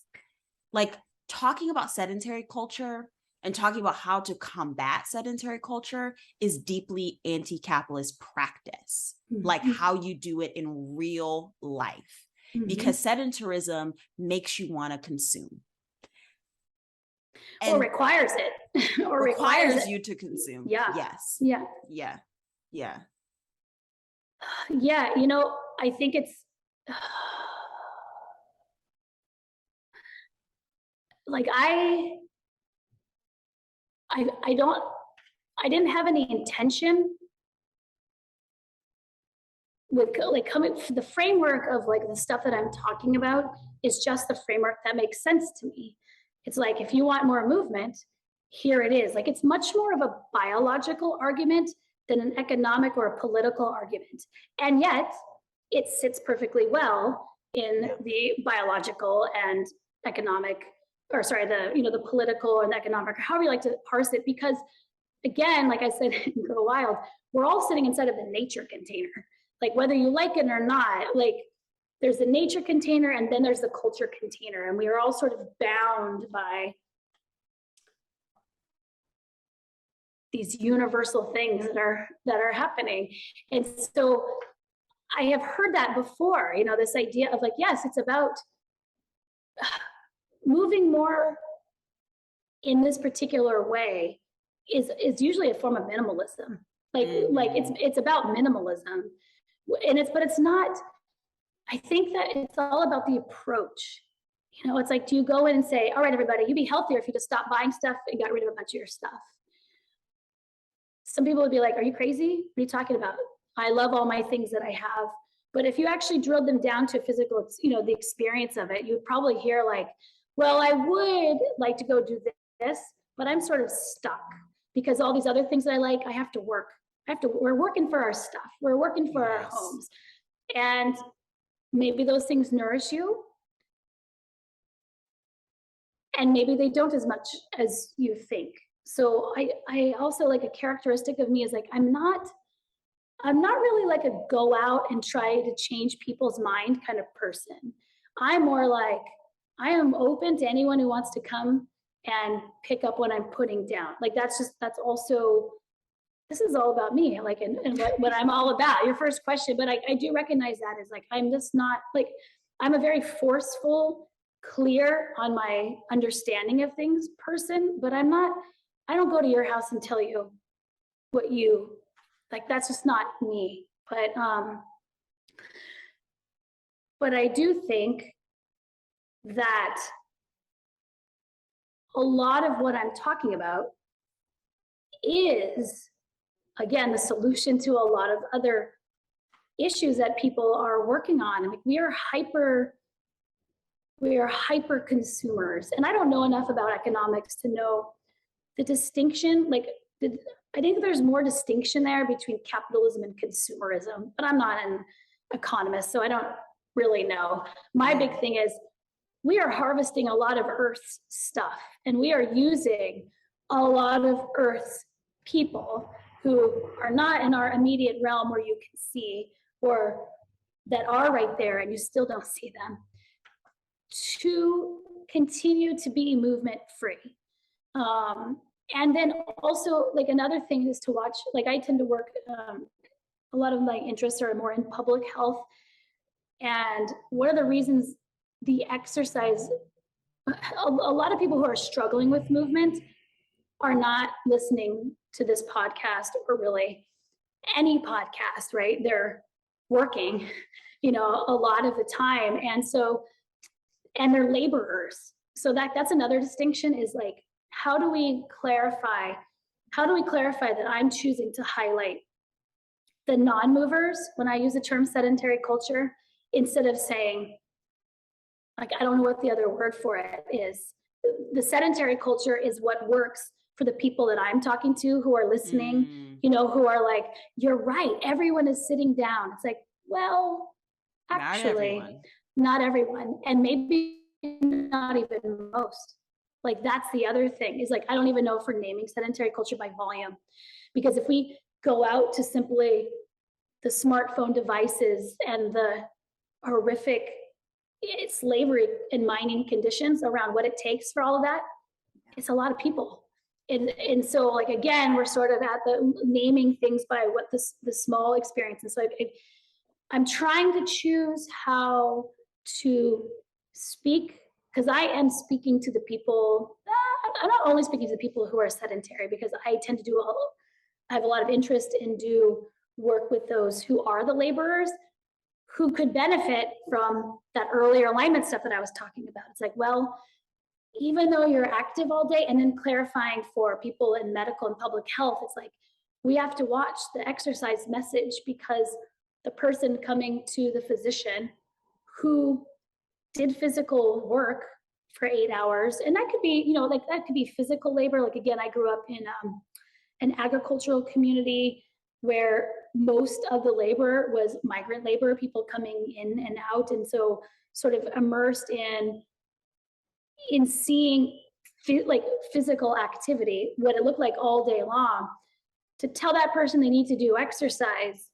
like talking about sedentary culture and talking about how to combat sedentary culture is deeply anti-capitalist practice, like how you do it in real life, because sedentarism makes you want to consume. Or requires it. Or requires you to consume. Yeah. Yes. Yeah. Yeah. Yeah. Yeah. I think it's like I didn't have any intention with like coming. The framework of like the stuff that I'm talking about is just the framework that makes sense to me. It's like, if you want more movement, here it is. Like, it's much more of a biological argument than an economic or a political argument. And yet it sits perfectly well in the biological and economic, or sorry, the political and economic, or however you like to parse it, because again, like I said in Go Wild, we're all sitting inside of the nature container. Like whether you like it or not, like there's the nature container and then there's the culture container. And we are all sort of bound by these universal things that are happening. And so I have heard that before, this idea of like, yes, it's about moving more in this particular way is usually a form of minimalism. Like it's about minimalism. But it's not, I think that it's all about the approach. It's like, do you go in and say, all right, everybody, you'd be healthier if you just stopped buying stuff and got rid of a bunch of your stuff. Some people would be like, are you crazy? What are you talking about? I love all my things that I have. But if you actually drilled them down to physical, the experience of it, you would probably hear like, well, I would like to go do this, but I'm sort of stuck because all these other things that I like, I have to work. We're working for our stuff. We're working for our homes. And maybe those things nourish you. And maybe they don't as much as you think. So I also, like, a characteristic of me is like, I'm not really like a go out and try to change people's mind kind of person. I'm more like, I am open to anyone who wants to come and pick up what I'm putting down. Like, that's also, this is all about me, like, and what I'm all about, your first question. But I do recognize that as like, I'm just not like, I'm a very forceful, clear on my understanding of things person, but I don't go to your house and tell you what you, like, that's just not me. But I do think that a lot of what I'm talking about is, again, the solution to a lot of other issues that people are working on. I mean, we are hyper consumers. And I don't know enough about economics to know the distinction. Like, I think there's more distinction there between capitalism and consumerism, but I'm not an economist, so I don't really know. My big thing is we are harvesting a lot of Earth's stuff, and we are using a lot of Earth's people who are not in our immediate realm where you can see, or that are right there and you still don't see them, to continue to be movement free. And then also, like, another thing is to watch, like, I tend to work, a lot of my interests are more in public health. And one of the reasons the exercise, a lot of people who are struggling with movement are not listening to this podcast or really any podcast, right? They're working, a lot of the time. And they're laborers. So that's another distinction, is like, how do we clarify that I'm choosing to highlight the non-movers when I use the term sedentary culture, instead of saying, like, I don't know what the other word for it is. The sedentary culture is what works for the people that I'm talking to, who are listening, who are like, you're right, everyone is sitting down. It's like, well, actually, not everyone. And maybe not even most. Like, that's the other thing, is like, I don't even know if we're naming sedentary culture by volume. Because if we go out to simply the smartphone devices and the horrific slavery and mining conditions around what it takes for all of that, it's a lot of people. And so, like, again, we're sort of at the naming things by what the small experience. And so I'm trying to choose how to speak, because I am speaking to the people. I'm not only speaking to the people who are sedentary, because I tend to I have a lot of interest in do work with those who are the laborers, who could benefit from that earlier alignment stuff that I was talking about. It's like, well, even though you're active all day, and then clarifying for people in medical and public health, it's like, we have to watch the exercise message, because the person coming to the physician who did physical work for 8 hours, and that could be, like, that could be physical labor. Like, again, I grew up in an agricultural community where most of the labor was migrant labor, people coming in and out. And so sort of immersed in seeing like physical activity, what it looked like all day long, to tell that person they need to do exercise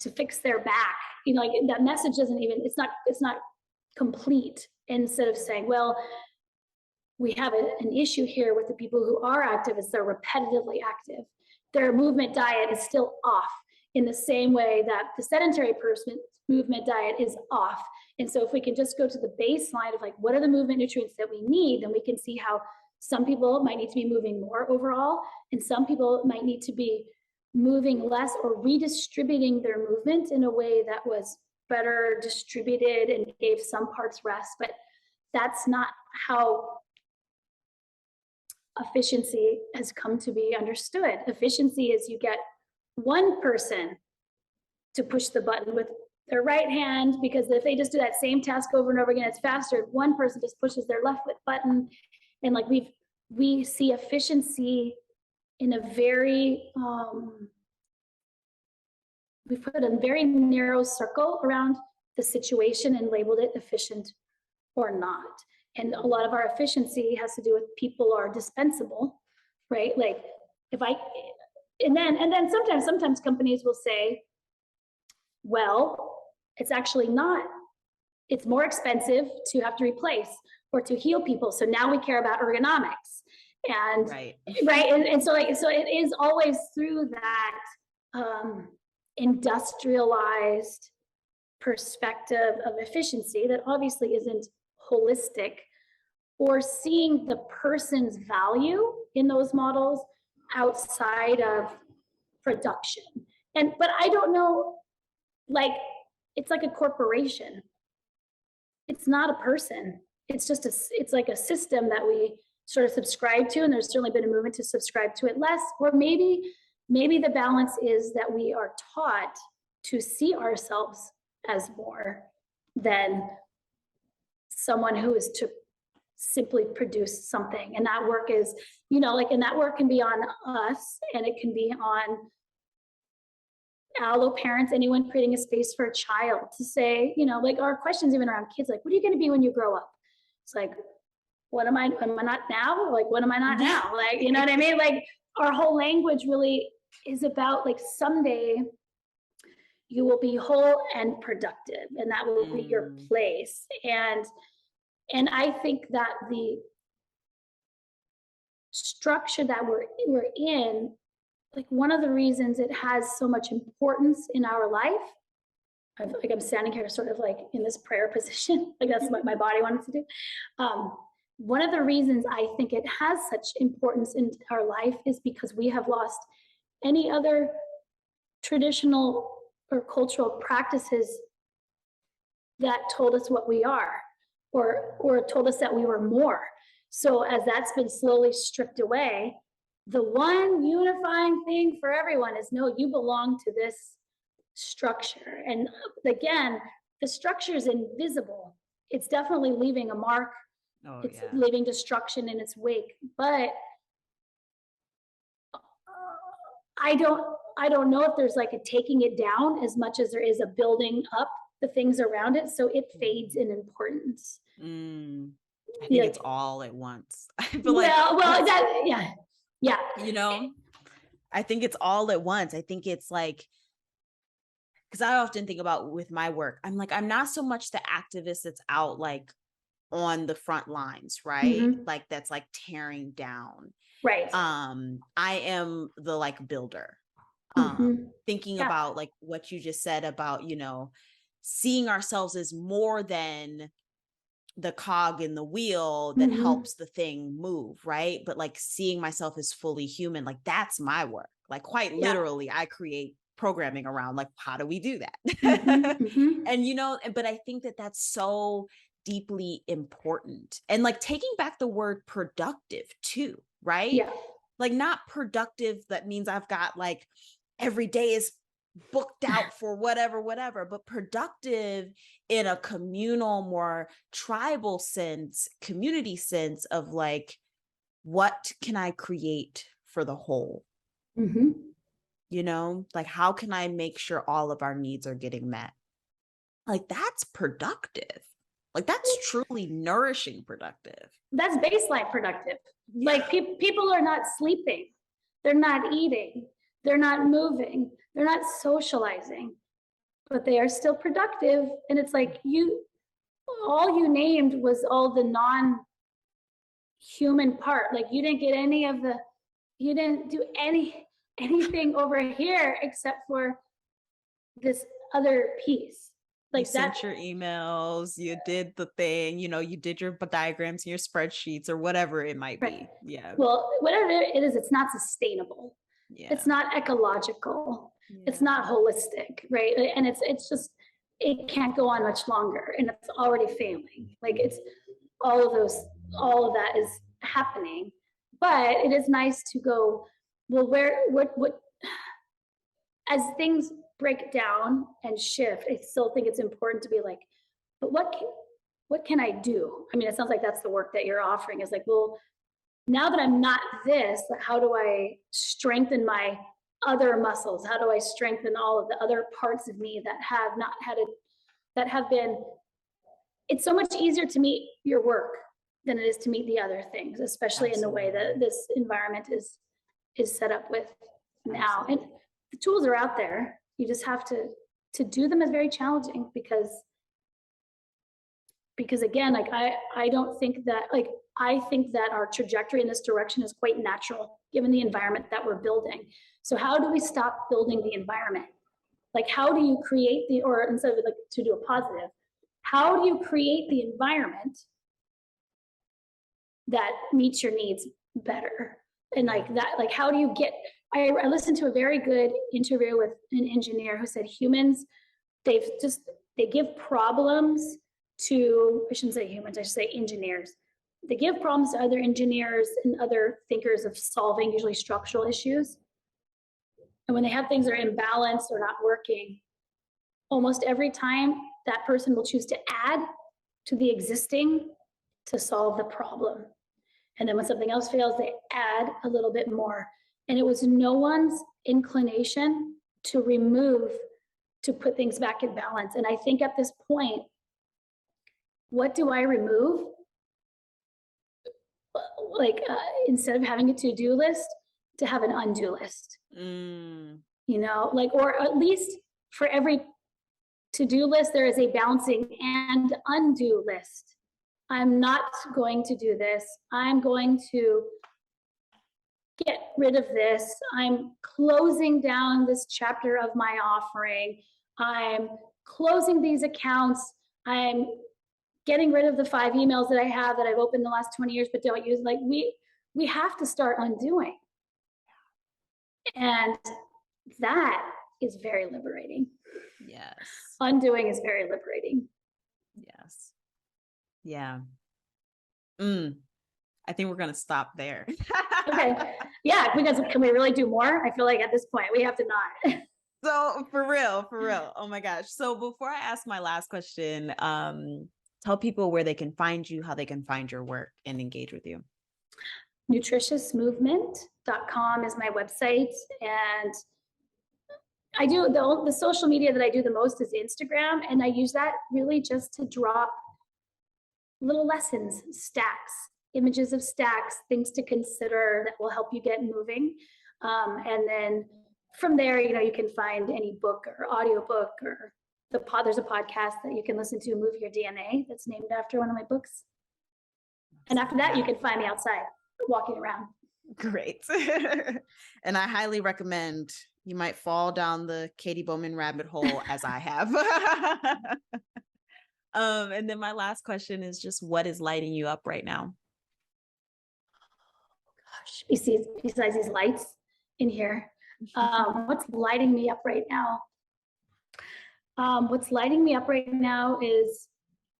to fix their back, like, that message doesn't even, it's not complete. Instead of saying, well, we have an issue here with the people who are active, is they're repetitively active. Their movement diet is still off, in the same way that the sedentary person's movement diet is off. And so if we can just go to the baseline of, like, what are the movement nutrients that we need, then we can see how some people might need to be moving more overall, and some people might need to be moving less, or redistributing their movement in a way that was better distributed and gave some parts rest. But that's not how efficiency has come to be understood. Efficiency is, you get one person to push the button with their right hand, because if they just do that same task over and over again, it's faster. One person just pushes their left foot button, and like, we've we see efficiency in a very, we put a very narrow circle around the situation and labeled it efficient or not. And a lot of our efficiency has to do with people are dispensable, right? Like if I, and then sometimes companies will say, well, it's actually not, it's more expensive to have to replace or to heal people. So now we care about ergonomics. And right. And so it is always through that industrialized perspective of efficiency that obviously isn't holistic, or seeing the person's value in those models outside of production. But I don't know, like, it's like a corporation. It's not a person. It's just it's like a system that we sort of subscribe to, and there's certainly been a movement to subscribe to it less. Or maybe the balance is that we are taught to see ourselves as more than someone who is to simply produce something. And that work is, and that work can be on us, and it can be on allo parents, anyone creating a space for a child to say, like our questions even around kids, like, what are you going to be when you grow up? It's like, what am I not now? Like, what am I not now? Like, you know what I mean? Like, our whole language really is about, like, someday you will be whole and productive, and that will be your place. And I think that the structure that we're in, like, one of the reasons it has so much importance in our life, I'm standing here sort of like in this prayer position, like that's what my body wanted to do. One of the reasons I think it has such importance in our life is because we have lost any other traditional or cultural practices that told us what we are, or told us that we were more. So as that's been slowly stripped away, the one unifying thing for everyone is, no, you belong to this structure. And again, the structure is invisible. It's definitely leaving a mark. It's leaving destruction in its wake. But I don't know if there's like a taking it down as much as there is a building up the things around it, so it fades in importance. I think it's all at once. I feel yeah. I think it's all at once. I think it's like, because I often think about with my work, I'm like, I'm not so much the activist that's out like on the front lines, right? Mm-hmm. Like that's like tearing down. Right. I am the like builder. Thinking about like what you just said about, seeing ourselves as more than the cog in the wheel that helps the thing move, right? But like seeing myself as fully human, like that's my work. Like quite literally, I create programming around like, how do we do that? And, but I think that that's so deeply important. And like taking back the word productive too, right? Yeah. Like not productive, that means I've got like every day is booked out for whatever, but productive in a communal, more tribal sense, community sense of like, what can I create for the whole? Like how can I make sure all of our needs are getting met? Like that's productive. Like that's truly nourishing productive. That's baseline productive. Like people are not sleeping. They're not eating. They're not moving. They're not socializing, but they are still productive. And it's like all you named was all the non-human part. Like you didn't do anything over here except for this other piece. Like you sent your emails, you did the thing, you did your diagrams and your spreadsheets or whatever it might be. Yeah. Well, whatever it is, it's not sustainable. Yeah. It's not ecological. Yeah. It's not holistic, right? And it's just, it can't go on much longer, and it's already failing. Like it's all of that is happening. But it is nice to go, well, what as things break down and shift, I still think it's important to be like, but what can I do? I mean, it sounds like that's the work that you're offering, is like, well, now that I'm not this, how do I strengthen my other muscles? How do I strengthen all of the other parts of me that have not had it, that have been, it's so much easier to meet your work than it is to meet the other things, especially in the way that this environment is set up with now. And the tools are out there. You just have to do them is very challenging because again, like I don't think that, like, I think that our trajectory in this direction is quite natural given the environment that we're building. So how do we stop building the environment? Like, how do you create the, or instead of like to do a positive, how do you create the environment that meets your needs better? And like that, like, how do you get, I listened to a very good interview with an engineer who said humans, they give problems to, I shouldn't say humans, I should say engineers. They give problems to other engineers and other thinkers of solving usually structural issues. And when they have things that are imbalanced or not working, almost every time that person will choose to add to the existing to solve the problem. And then when something else fails, they add a little bit more. And it was no one's inclination to remove, to put things back in balance. And I think at this point, what do I remove? Like, instead of having a to-do list, to have an undo list. You know, like, or at least for every to-do list, there is a balancing and undo list. I'm not going to do this. I'm going to get rid of this. I'm closing down this chapter of my offering. I'm closing these accounts. I'm getting rid of the 5 emails that I have that I've opened the last 20 years but don't use. Like, we have to start undoing. And that is very liberating. Yes. Undoing is very liberating. Yes. Yeah. I think we're going to stop there. Okay. Yeah, because can we really do more? I feel like at this point we have to not. So for real. Oh my gosh. So before I ask my last question, tell people where they can find you, how they can find your work and engage with you. Nutritiousmovement.com is my website. And I do the social media that I do the most is Instagram. And I use that really just to drop little lessons, stacks, images of stacks, things to consider that will help you get moving. And then from there, you know, you can find any book or audiobook or there's a podcast that you can listen to, Move Your DNA, that's named after one of my books. And after that, you can find me outside walking around. Great. And I highly recommend, you might fall down the Katy Bowman rabbit hole as I have. And then my last question is just, what is lighting you up right now? Gosh, besides these lights in here, what's lighting me up right now? What's lighting me up right now is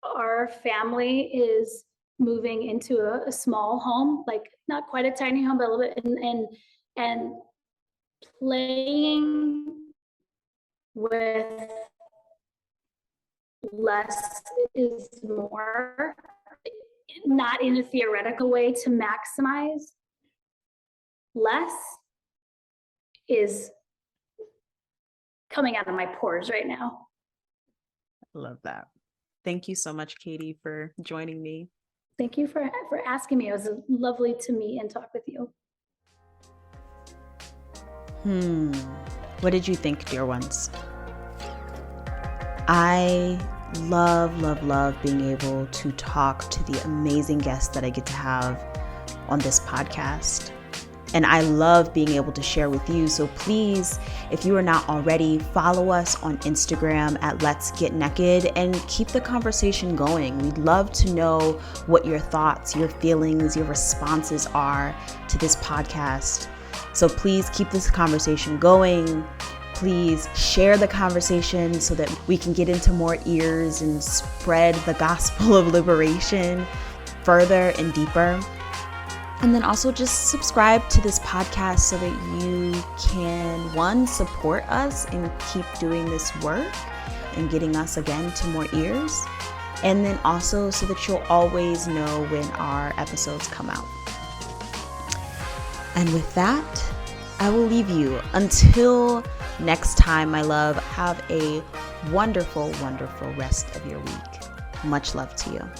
our family is moving into a small home, like not quite a tiny home, but a little bit, and playing with less is more, not in a theoretical way to maximize. Less is coming out of my pores right now. I love that. Thank you so much, Katy, for joining me. Thank you for asking me. It was lovely to meet and talk with you. What did you think, dear ones? I love being able to talk to the amazing guests that I get to have on this podcast. And I love being able to share with you. So please, if you are not already, follow us on Instagram at Let's Get NEKKID and keep the conversation going. We'd love to know what your thoughts, your feelings, your responses are to this podcast. So please keep this conversation going. Please share the conversation so that we can get into more ears and spread the gospel of liberation further and deeper. And then also just subscribe to this podcast so that you can, one, support us and keep doing this work and getting us again to more ears. And then also so that you'll always know when our episodes come out. And with that, I will leave you until next time, my love. Have a wonderful, wonderful rest of your week. Much love to you.